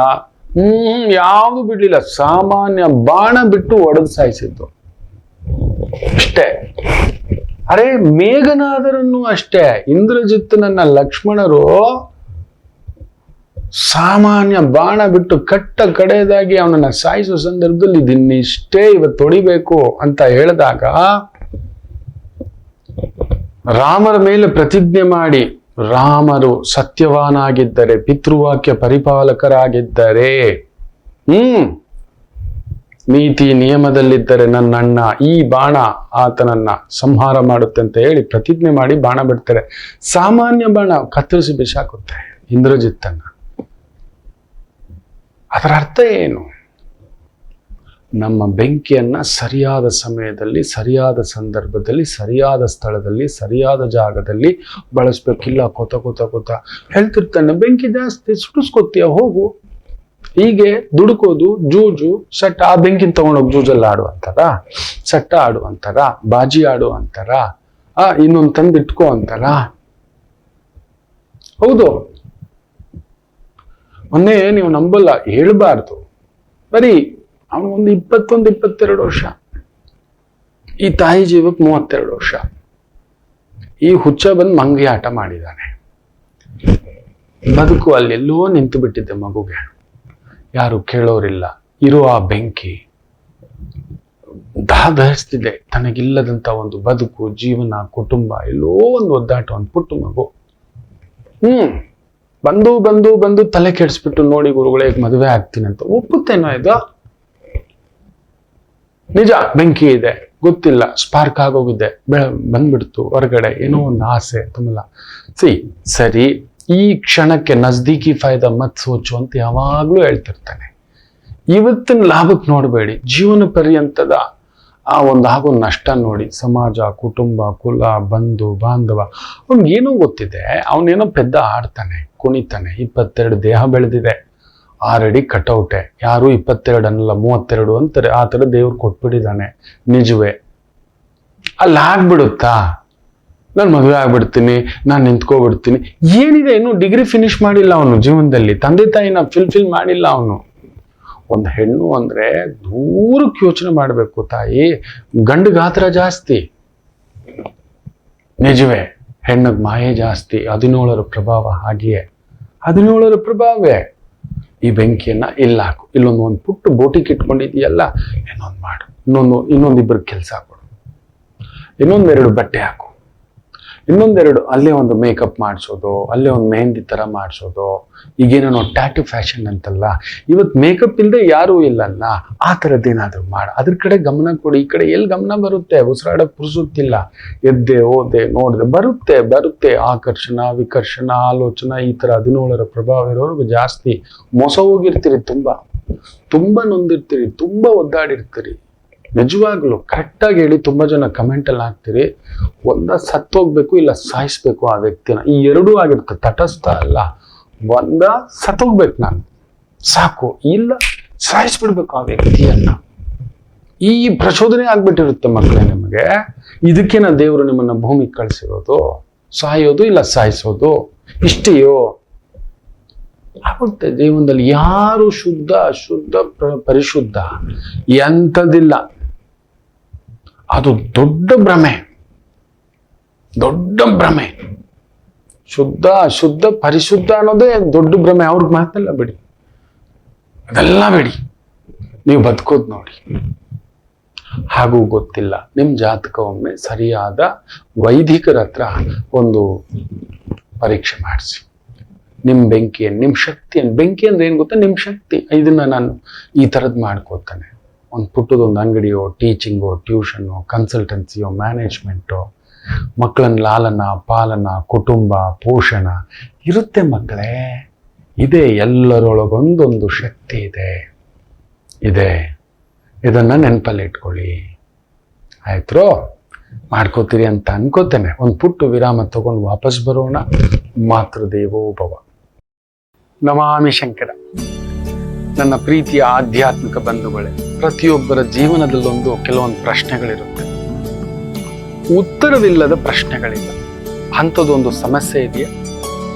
ಯಾವುದು ಬಿಡ್ಲಿಲ್ಲ. ಸಾಮಾನ್ಯ ಬಾಣ ಬಿಟ್ಟು ಒಡೆದು ಸಾಯಿಸಿದ್ದು ಅಷ್ಟೇ. ಅರೆ, ಮೇಘನಾದರನ್ನು ಅಷ್ಟೇ. ಇಂದ್ರಜಿತ್ತನನ್ನ ಲಕ್ಷ್ಮಣರು ಸಾಮಾನ್ಯ ಬಾಣ ಬಿಟ್ಟು ಕಟ್ಟ ಕಡೆಯದಾಗಿ ಅವನನ್ನ ಸಾಯಿಸುವ ಸಂದರ್ಭದಲ್ಲಿ ಇದನ್ನಿಷ್ಟೇ ಇವತ್ತು ಹೊಡಿಬೇಕು ಅಂತ ಹೇಳಿದಾಗ ರಾಮರ ಮೇಲೆ ಪ್ರತಿಜ್ಞೆ ಮಾಡಿ, ರಾಮರು ಸತ್ಯವಾನಾಗಿದ್ದರೆ, ಪಿತೃವಾಕ್ಯ ಪರಿಪಾಲಕರಾಗಿದ್ದರೆ, ನೀತಿ ನಿಯಮದಲ್ಲಿದ್ದರೆ ನನ್ನ ಅಣ್ಣ ಈ ಬಾಣ ಆತನನ್ನ ಸಂಹಾರ ಮಾಡುತ್ತೆ ಅಂತ ಹೇಳಿ ಪ್ರತಿಜ್ಞೆ ಮಾಡಿ ಬಾಣ ಬಿಡ್ತಾರೆ. ಸಾಮಾನ್ಯ ಬಾಣ ಕತ್ತರಿಸಿ ಬಿಸಾಕುತ್ತೆ ಇಂದ್ರಜಿತ್ತನ್ನ. ಅದರ ಅರ್ಥ ಏನು? ನಮ್ಮ ಬೆಂಕಿಯನ್ನ ಸರಿಯಾದ ಸಮಯದಲ್ಲಿ, ಸರಿಯಾದ ಸಂದರ್ಭದಲ್ಲಿ, ಸರಿಯಾದ ಸ್ಥಳದಲ್ಲಿ, ಸರಿಯಾದ ಜಾಗದಲ್ಲಿ ಬಳಸ್ಬೇಕಿಲ್ಲ. ಕೊತ ಹೇಳ್ತಿರ್ತಾನೆ, ಬೆಂಕಿ ಜಾಸ್ತಿ ಸುಡಿಸ್ಕೊತೀಯ ಹೋಗು. ಹೀಗೆ ದುಡುಕೋದು, ಜೂಜು, ಸಟ್ಟ. ಆ ಬೆಂಕಿನ ತಗೊಂಡೋಗಿ ಜೂಜಲ್ಲಿ ಆಡುವಂತಾರ, ಸಟ್ಟ ಆಡುವಂತಾರ, ಬಾಜಿ ಆಡುವಂತಾರ, ಇನ್ನೊಂದು ತಂದು ಇಟ್ಕೋ ಅಂತಾರ. ಹೌದು, ಮೊನ್ನೆ ನೀವು ನಂಬಲ್ಲ, ಹೇಳ್ಬಾರ್ದು, ಬರೀ ಅವನಿಗೊಂದು 21-22 ವರ್ಷ, ಈ ತಾಯಿ ಜೀವಕ್ಕೆ 32 ವರ್ಷ. ಈ ಹುಚ್ಚ ಬಂದು ಮಂಗಿ ಆಟ ಮಾಡಿದ್ದಾನೆ. ಬದುಕು ಅಲ್ಲೆಲ್ಲೋ ನಿಂತು ಬಿಟ್ಟಿದ್ದೆ ಮಗುಗೆ. ಯಾರು ಕೇಳೋರಿಲ್ಲ. ಇರೋ ಆ ಬೆಂಕಿ ದಹಿಸ್ತಿದೆ. ತನಗಿಲ್ಲದಂತ ಒಂದು ಬದುಕು, ಜೀವನ, ಕುಟುಂಬ, ಎಲ್ಲೋ ಒಂದು ಒದ್ದಾಟ. ಒಂದು ಪುಟ್ಟ ಮಗು ಬಂದು ತಲೆ ಕೆಡಿಸ್ಬಿಟ್ಟು, ನೋಡಿ ಗುರುಗಳೇ ಮದುವೆ ಆಗ್ತೀನಿ ಅಂತ ಒಪ್ಪುತ್ತೇನೋ ಇದು? ನಿಜ, ಬೆಂಕಿ ಇದೆ, ಗೊತ್ತಿಲ್ಲ, ಸ್ಪಾರ್ಕ್ ಆಗೋಗಿದೆ, ಬಂದ್ಬಿಡ್ತು ಹೊರಗಡೆ, ಏನೋ ಒಂದು ಆಸೆ ತುಂಬಲ್ಲ. ಸರಿ, ಈ ಕ್ಷಣಕ್ಕೆ ನಜ್ದೀಕಿ ಫಾಯ್ದಾ ಮತ್ ಸೋಚು ಅಂತ ಯಾವಾಗ್ಲೂ ಹೇಳ್ತಿರ್ತಾನೆ. ಇವತ್ತಿನ ಲಾಭಕ್ಕೆ ನೋಡಬೇಡಿ, ಜೀವನ ಪರ್ಯಂತದ ಆ ಒಂದು ಆಗೋ ನಷ್ಟ ನೋಡಿ. ಸಮಾಜ, ಕುಟುಂಬ, ಕುಲ, ಬಂಧು ಬಾಂಧವ, ಅವ್ನಿಗೇನೋ ಗೊತ್ತಿದೆ. ಅವನೇನೋ ಪೆದ್ದ ಆಡ್ತಾನೆ, ಕುಣಿತಾನೆ. 22 ದೇಹ ಬೆಳೆದಿದೆ, 6 ಅಡಿ ಕಟೌಟೆ. ಯಾರು 22 ಅನ್ನಲ್ಲ, 32 ಅಂತಾರೆ. ಆ ಥರ ದೇವ್ರು ಕೊಟ್ಬಿಟ್ಟಿದ್ದಾನೆ. ನಿಜವೇ ಅಲ್ಲಿ ಆಗ್ಬಿಡುತ್ತಾ? ನಾನು ಮದುವೆ ಆಗ್ಬಿಡ್ತೀನಿ, ನಾನು ನಿಂತ್ಕೊಬಿಡ್ತೀನಿ. ಏನಿದೆ, ಇನ್ನು ಡಿಗ್ರಿ ಫಿನಿಶ್ ಮಾಡಿಲ್ಲ ಅವನು ಜೀವನದಲ್ಲಿ. ತಂದೆ ತಾಯಿನ ಫಿಲ್ ಮಾಡಿಲ್ಲ ಅವನು. ಒಂದು ಹೆಣ್ಣು ಅಂದ್ರೆ ದೂರಕ್ಕೆ ಯೋಚನೆ ಮಾಡಬೇಕು ತಾಯಿ. ಗಂಡು ಗಾತ್ರ ಜಾಸ್ತಿ, ನಿಜವೇ. ಹೆಣ್ಣಿಗೆ ಮಾಯೆ ಜಾಸ್ತಿ. 17ರ ಪ್ರಭಾವ. ಹಾಗೆಯೇ 17ರ ಪ್ರಭಾವೇ. ಈ ಬೆಂಕಿಯನ್ನ ಇಲ್ಲ ಹಾಕು. ಒಂದು ಪುಟ್ಟು ಬೋಟಿಗೆ ಇಟ್ಕೊಂಡಿದೆಯಲ್ಲ, ಇನ್ನೊಂದು ಮಾಡು, ಇನ್ನೊಂದಿಬ್ಬರು ಕೆಲಸ ಕೊಡು, 2 ಬಟ್ಟೆ ಹಾಕು, 2 ಅಲ್ಲೇ ಒಂದು ಮೇಕಪ್ ಮಾಡಿಸೋದು, ಅಲ್ಲೇ ಒಂದು ಮೆಹಂದಿ ತರ ಮಾಡಿಸೋದು. ಈಗೇನೋ ಟ್ಯಾಟೂ ಫ್ಯಾಷನ್ ಅಂತಲ್ಲ, ಇವತ್ತು ಮೇಕಪ್ ಇಲ್ಲದೆ ಯಾರೂ ಇಲ್ಲಲ್ಲ. ಆ ಥರದ್ದೇನಾದ್ರೂ ಮಾಡ, ಅದ್ರ ಕಡೆ ಗಮನ ಕೊಡಿ. ಈ ಕಡೆ ಎಲ್ಲಿ ಗಮನ ಬರುತ್ತೆ? ಉಸಿರಾಡಕ್ ಪುರುಸುತ್ತಿಲ್ಲ. ಎದ್ದೆ ಹೋದೆ ನೋಡಿದೆ, ಬರುತ್ತೆ ಆಕರ್ಷಣ, ವಿಕರ್ಷಣ, ಆಲೋಚನಾ. ಈ ತರ 17ರ ಪ್ರಭಾವ ಇರೋರ್ಗು ಜಾಸ್ತಿ. ಮೋಸ ಹೋಗಿರ್ತೀರಿ, ತುಂಬಾ ನೊಂದಿರ್ತೀರಿ, ತುಂಬಾ ಒದ್ದಾಡಿರ್ತೀರಿ. ನಿಜವಾಗ್ಲು ಕರೆಕ್ಟಾಗಿ ಹೇಳಿ. ತುಂಬಾ ಜನ ಕಮೆಂಟ್ ಅಲ್ಲಿ ಹಾಕ್ತೀರಿ, ಒಂದ ಸತ್ತೋಗ್ಬೇಕು ಇಲ್ಲ ಸಾಯಿಸ್ಬೇಕು ಆ ವ್ಯಕ್ತಿನ. ಈ 2 ಆಗಿರುತ್ತೆ, ತಟಸ್ಥ ಅಲ್ಲ. ಒಂದ ಸತ್ತೋಗ್ಬೇಕು ನಾನು, ಸಾಕು, ಇಲ್ಲ ಸಾಯಿಸ್ಬಿಡ್ಬೇಕು ಆ ವ್ಯಕ್ತಿಯನ್ನ. ಈ ಪ್ರಚೋದನೆ ಆಗ್ಬಿಟ್ಟಿರುತ್ತೆ ಮಕ್ಕಳೇ ನಿಮಗೆ. ಇದಕ್ಕೇನ ದೇವರು ನಿಮ್ಮನ್ನ ಭೂಮಿಗೆ ಕಳಿಸಿರೋದು? ಸಾಯೋದು ಇಲ್ಲ ಸಾಯಿಸೋದು, ಇಷ್ಟೆಯೋ ಆಗುತ್ತೆ ಜೀವನದಲ್ಲಿ. ಯಾರು ಶುದ್ಧ ಅಶುದ್ಧ ಪರಿಶುದ್ಧ ಎಂಥದಿಲ್ಲ. ಅದು ದೊಡ್ಡ ಭ್ರಮೆ. ಶುದ್ಧ ಅಶುದ್ಧ ಪರಿಶುದ್ಧ ಅನ್ನೋದೇ ದೊಡ್ಡ ಭ್ರಮೆ. ಅವ್ರಿಗೆ ಮಾತಲ್ಲ ಬಿಡಿ, ಅದೆಲ್ಲ ಬಿಡಿ, ನೀವು ಬದುಕೋದು ನೋಡಿ. ಹಾಗೂ ಗೊತ್ತಿಲ್ಲ, ನಿಮ್ ಜಾತಕ ಒಮ್ಮೆ ಸರಿಯಾದ ವೈದಿಕರ ಹತ್ರ ಒಂದು ಪರೀಕ್ಷೆ ಮಾಡಿಸಿ. ನಿಮ್ ಬೆಂಕಿಯನ್ನು, ನಿಮ್ ಶಕ್ತಿಯನ್ನು. ಬೆಂಕಿ ಅಂದ್ರೆ ಏನ್ ಗೊತ್ತಾ? ನಿಮ್ ಶಕ್ತಿ. ಇದನ್ನ ನಾನು ಈ ತರದ್ ಮಾಡ್ಕೋತಾನೆ. ಒಂದು ಪುಟ್ಟದೊಂದು ಅಂಗಡಿಯೋ, ಟೀಚಿಂಗೋ, ಟ್ಯೂಷನ್ನೋ, ಕನ್ಸಲ್ಟೆನ್ಸಿಯೋ, ಮ್ಯಾನೇಜ್ಮೆಂಟೋ, ಮಕ್ಕಳನ್ನ ಲಾಲನ ಪಾಲನ, ಕುಟುಂಬ ಪೋಷಣ ಇರುತ್ತೆ ಮಕ್ಕಳೇ. ಇದೆ, ಎಲ್ಲರೊಳಗೊಂದೊಂದು ಶಕ್ತಿ ಇದೆ. ಇದನ್ನ ನೆನಪಲ್ಲಿ ಇಟ್ಕೊಳ್ಳಿ, ಆಯ್ತು? ಮಾಡ್ಕೋತೀರಿ ಅಂತ ಅನ್ಕೋತೇನೆ. ಒಂದು ಪುಟ್ಟ ವಿರಾಮ ತಗೊಂಡು ವಾಪಸ್ ಬರೋಣ. ಮಾತೃದೇವೋ ಭವ. ನಮಾಮಿ ಶಂಕರ. ನನ್ನ ಪ್ರೀತಿಯ ಆಧ್ಯಾತ್ಮಿಕ ಬಂಧುಗಳೇ, ಪ್ರತಿಯೊಬ್ಬರ ಜೀವನದಲ್ಲೊಂದು ಕೆಲವೊಂದು ಪ್ರಶ್ನೆಗಳಿರುತ್ತೆ. ಉತ್ತರವಿಲ್ಲದ ಪ್ರಶ್ನೆಗಳಿಲ್ಲ. ಅಂಥದ್ದೊಂದು ಸಮಸ್ಯೆ ಇದೆಯಾ?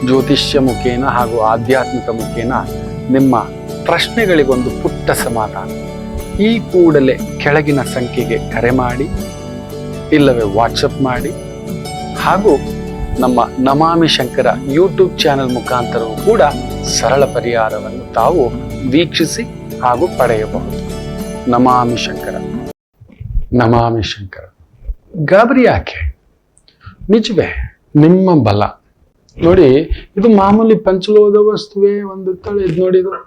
ಜ್ಯೋತಿಷ್ಯ ಮುಖೇನ ಹಾಗೂ ಆಧ್ಯಾತ್ಮಿಕ ಮುಖೇನ ನಿಮ್ಮ ಪ್ರಶ್ನೆಗಳಿಗೊಂದು ಪುಟ್ಟ ಸಮಾಧಾನ. ಈ ಕೂಡಲೇ ಕೆಳಗಿನ ಸಂಖ್ಯೆಗೆ ಕರೆ ಮಾಡಿ, ಇಲ್ಲವೇ ವಾಟ್ಸಪ್ ಮಾಡಿ, ಹಾಗೂ ನಮ್ಮ ನಮಾಮಿ ಶಂಕರ ಯೂಟ್ಯೂಬ್ ಚಾನೆಲ್ ಮುಖಾಂತರವೂ ಕೂಡ ಸರಳ ಪರಿಹಾರವನ್ನು ತಾವು ವೀಕ್ಷಿಸಿ ಹಾಗೂ ಪಡೆಯಬಹುದು. ನಮಾಮಿ ಶಂಕರ. ಗಾಬರಿ ಯಾಕೆ? ನಿಜವೇ, ನಿಮ್ಮ ಬಲ ನೋಡಿ. ಇದು ಮಾಮೂಲಿ ಪಂಚಲೋಹದ ವಸ್ತುವೇ. ಒಂದು ತಳೆ ಇದು ನೋಡಿದ್ರು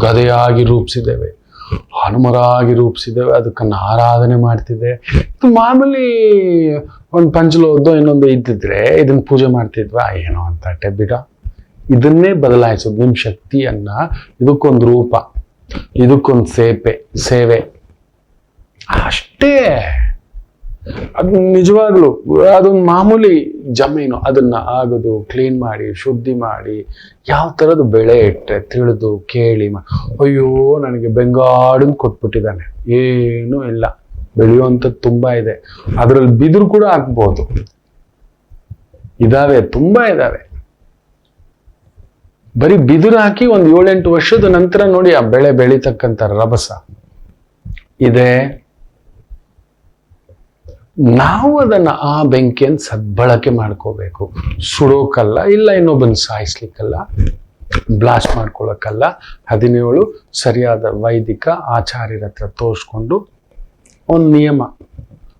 ಗದೆಯಾಗಿ ರೂಪಿಸಿದ್ದೇವೆ. ಹನುಮರಾಗಿ ರೂಪಿಸಿದ್ದೇವೆ, ಅದಕ್ಕನ್ನು ಆರಾಧನೆ ಮಾಡ್ತಿದ್ದೆ. ಇದು ಮಾಮೂಲಿ ಒಂದು ಪಂಚಲೋದ್ದು ಇನ್ನೊಂದು ಇದ್ದಿದ್ರೆ ಇದನ್ನ ಪೂಜೆ ಮಾಡ್ತಿದ್ವಾ ಏನೋ ಅಂತ ಬಿಡ. ಇದನ್ನೇ ಬದಲಾಯಿಸೋದು ನಿಮ್ಮ ಶಕ್ತಿಯನ್ನ. ಇದಕ್ಕೊಂದು ರೂಪ, ಇದಕ್ಕೊಂದು ಸೇವೆ ಅಷ್ಟೇ. ಅದು ನಿಜವಾಗ್ಲು ಅದೊಂದು ಮಾಮೂಲಿ ಜಮೀನು, ಅದನ್ನ ಆಗದು ಕ್ಲೀನ್ ಮಾಡಿ ಶುದ್ಧಿ ಮಾಡಿ ಯಾವ ಥರದ ಬೆಳೆ ಇಟ್ಟರೆ ತಿಳಿದು ಕೇಳಿ ಅಯ್ಯೋ ನನಗೆ ಬೆಂಗಾಡನ್ ಕೊಟ್ಬಿಟ್ಟಿದ್ದಾನೆ, ಏನೂ ಇಲ್ಲ, ಬೆಳೆಯುವಂಥದ್ದು ತುಂಬಾ ಇದೆ. ಅದರಲ್ಲಿ ಬಿದಿರು ಕೂಡ ಹಾಕ್ಬೋದು, ಇದಾವೆ, ತುಂಬಾ ಇದಾವೆ. ಬರೀ ಬಿದಿರು ಹಾಕಿ ಒಂದು 7-8 ವರ್ಷದ ನಂತರ ನೋಡಿ ಆ ಬೆಳೆ ಬೆಳೀತಕ್ಕಂಥ ರಭಸ ಇದೆ. ನಾವು ಅದನ್ನ ಆ ಬೆಂಕಿಯನ್ನು ಸದ್ಬಳಕೆ ಮಾಡ್ಕೋಬೇಕು. ಸುಡೋಕಲ್ಲ, ಇಲ್ಲ ಇನ್ನೊಬ್ಬನ ಸಾಯಿಸ್ಲಿಕ್ಕಲ್ಲ, ಬ್ಲಾಸ್ಟ್ ಮಾಡ್ಕೊಳ್ಳೋಕ್ಕಲ್ಲ. 17 ಸರಿಯಾದ ವೈದಿಕ ಆಚಾರ್ಯರ ಹತ್ರ ತೋರಿಸ್ಕೊಂಡು ಒಂದು ನಿಯಮ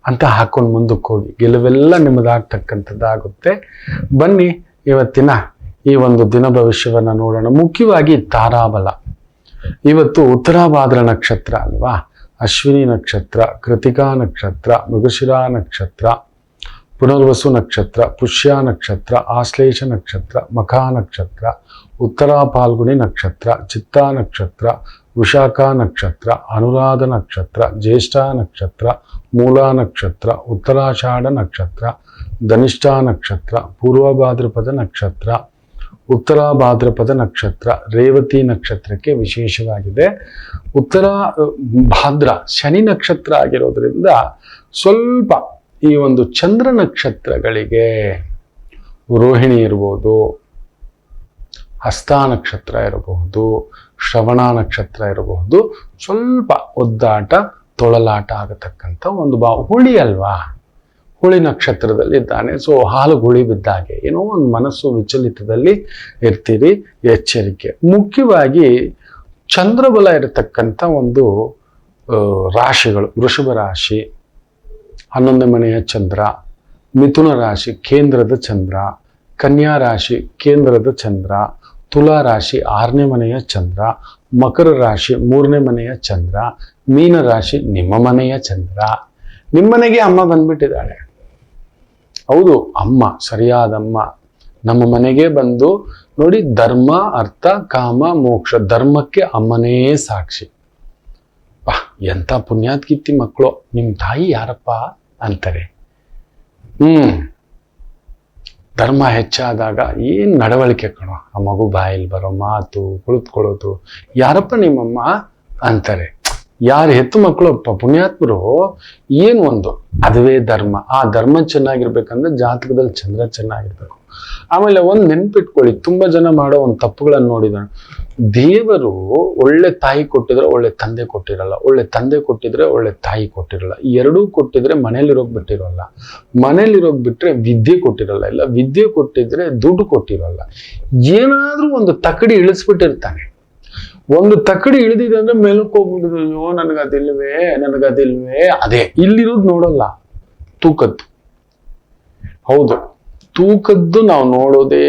ಅಂತ ಹಾಕೊಂಡು ಮುಂದಕ್ಕೆ ಹೋಗಿ ಗೆಲುವೆಲ್ಲ ನಿಮ್ಮದಾಗ್ತಕ್ಕಂಥದ್ದಾಗುತ್ತೆ. ಬನ್ನಿ ಇವತ್ತಿನ ಈ ಒಂದು ದಿನ ಭವಿಷ್ಯವನ್ನ ನೋಡೋಣ. ಮುಖ್ಯವಾಗಿ ತಾರಾಬಲ. ಇವತ್ತು ಉತ್ತರಾಭಾದ್ರ ನಕ್ಷತ್ರ ಅಲ್ವಾ, ಅಶ್ವಿನಿ ನಕ್ಷತ್ರ, ಕೃತಿಕಾ ನಕ್ಷತ್ರ, ಮೃಗಶಿರಾ ನಕ್ಷತ್ರ, ಪುನರ್ವಸು ನಕ್ಷತ್ರ, ಪುಷ್ಯ ನಕ್ಷತ್ರ, ಆಶ್ಲೇಷ ನಕ್ಷತ್ರ, ಮಖಾ ನಕ್ಷತ್ರ, ಉತ್ತರಾ ಫಾಲ್ಗುಣಿ ನಕ್ಷತ್ರ, ಚಿತ್ತಾ ನಕ್ಷತ್ರ, ವಿಶಾಖ ನಕ್ಷತ್ರ, ಅನುರಾಧ ನಕ್ಷತ್ರ, ಜ್ಯೇಷ್ಠ ನಕ್ಷತ್ರ, ಮೂಲ ನಕ್ಷತ್ರ, ಉತ್ತರಾಷಾಢ ನಕ್ಷತ್ರ, ಧನಿಷ್ಠಾ ನಕ್ಷತ್ರ, ಪೂರ್ವ ಭಾದ್ರಪದ ನಕ್ಷತ್ರ, ಉತ್ತರ ಭಾದ್ರಪದ ನಕ್ಷತ್ರ, ರೇವತಿ ನಕ್ಷತ್ರಕ್ಕೆ ವಿಶೇಷವಾಗಿದೆ. ಉತ್ತರ ಭಾದ್ರ ಶನಿ ನಕ್ಷತ್ರ ಆಗಿರೋದ್ರಿಂದ ಸ್ವಲ್ಪ ಈ ಒಂದು ಚಂದ್ರ ನಕ್ಷತ್ರಗಳಿಗೆ ರೋಹಿಣಿ ಇರ್ಬೋದು, ಹಸ್ತ ನಕ್ಷತ್ರ ಇರಬಹುದು, ಶ್ರವಣ ನಕ್ಷತ್ರ ಇರಬಹುದು, ಸ್ವಲ್ಪ ಒದ್ದಾಟ ತೊಳಲಾಟ ಆಗತಕ್ಕಂಥ ಒಂದು ಹುಳಿ ಅಲ್ವಾ, ಹುಳಿ ನಕ್ಷತ್ರದಲ್ಲಿ ಇದ್ದಾನೆ. ಸೊ ಹಾಲು ಗುಳಿ ಬಿದ್ದಾಗೆ ಏನೋ ಒಂದು ಮನಸ್ಸು ವಿಚಲಿತದಲ್ಲಿ ಇರ್ತೀರಿ. ಎಚ್ಚರಿಕೆ. ಮುಖ್ಯವಾಗಿ ಚಂದ್ರಬಲ ಇರತಕ್ಕಂಥ ಒಂದು ರಾಶಿಗಳು: ವೃಷಭ ರಾಶಿ 11ನೇ ಮನೆಯ ಚಂದ್ರ, ಮಿಥುನ ರಾಶಿ ಕೇಂದ್ರದ ಚಂದ್ರ, ಕನ್ಯಾ ರಾಶಿ ಕೇಂದ್ರದ ಚಂದ್ರ, ತುಲಾ ರಾಶಿ 6ನೇ ಮನೆಯ ಚಂದ್ರ, ಮಕರ ರಾಶಿ 3ನೇ ಮನೆಯ ಚಂದ್ರ, ಮೀನ ರಾಶಿ ನಿಮ್ಮ ಮನೆಯ ಚಂದ್ರ. ನಿಮ್ಮನೆಗೆ ಅಮ್ಮ ಬಂದ್ಬಿಟ್ಟಿದ್ದಾಳೆ. ಹೌದು, ಅಮ್ಮ, ಸರಿಯಾದಮ್ಮ ನಮ್ಮ ಮನೆಗೆ ಬಂದು ನೋಡಿ. ಧರ್ಮ, ಅರ್ಥ, ಕಾಮ, ಮೋಕ್ಷ, ಧರ್ಮಕ್ಕೆ ಅಮ್ಮನೇ ಸಾಕ್ಷಿ. ಎಂತ ಪುಣ್ಯಾತ್ಕಿತ್ತಿ ಮಕ್ಕಳು. ನಿಮ್ ತಾಯಿ ಯಾರಪ್ಪ ಅಂತಾರೆ. ಧರ್ಮ ಹೆಚ್ಚಾದಾಗ ಏನ್ ನಡವಳಿಕೆ ಕಣೋ, ಆ ಮಗು ಬಾಯಲ್ಲಿ ಬರೋ ಮಾತು, ಕುಳಿತುಕೊಳ್ಳೋದು, ಯಾರಪ್ಪ ನಿಮ್ಮಮ್ಮ ಅಂತಾರೆ. ಯಾರು ಹೆತ್ತು ಮಕ್ಕಳು ಪುಣ್ಯಾತ್ಮರು ಏನು ಒಂದು ಅದುವೇ ಧರ್ಮ. ಆ ಧರ್ಮ ಚೆನ್ನಾಗಿರ್ಬೇಕಂದ್ರೆ ಜಾತಕದಲ್ಲಿ ಚಂದ್ರ ಚೆನ್ನಾಗಿರ್ಬೇಕು. ಆಮೇಲೆ ಒಂದು ನೆನ್ಪಿಟ್ಕೊಳ್ಳಿ, ತುಂಬಾ ಜನ ಮಾಡೋ ಒಂದು ತಪ್ಪುಗಳನ್ನು ನೋಡಿದ. ದೇವರು ಒಳ್ಳೆ ತಾಯಿ ಕೊಟ್ಟಿದ್ರೆ ಒಳ್ಳೆ ತಂದೆ ಕೊಟ್ಟಿರಲ್ಲ, ಒಳ್ಳೆ ತಂದೆ ಕೊಟ್ಟಿದ್ರೆ ಒಳ್ಳೆ ತಾಯಿ ಕೊಟ್ಟಿರಲ್ಲ, ಎರಡೂ ಕೊಟ್ಟಿದ್ರೆ ಮನೇಲಿರೋಗ್ ಬಿಟ್ಟಿರೋಲ್ಲ, ಮನೇಲಿರೋಗ್ ಬಿಟ್ರೆ ವಿದ್ಯೆ ಕೊಟ್ಟಿರಲ್ಲ, ಇಲ್ಲ ವಿದ್ಯೆ ಕೊಟ್ಟಿದ್ರೆ ದುಡ್ಡು ಕೊಟ್ಟಿರಲ್ಲ. ಏನಾದ್ರೂ ಒಂದು ತಕಡಿ ಇಳಿಸ್ಬಿಟ್ಟಿರ್ತಾನೆ. ಒಂದು ತಕಡಿ ಇಳಿದಿದೆ ಅಂದ್ರೆ ಮೇಲಕ್ಕೆ ಹೋಗ್ಬಿಡುದು. ಅಯ್ಯೋ ನನಗದಿಲ್ವೇ. ಅದೇ ಇಲ್ಲಿರೋದು ನೋಡಲ್ಲ, ತೂಕದ್ದು. ಹೌದು, ತೂಕದ್ದು ನಾವು ನೋಡೋದೇ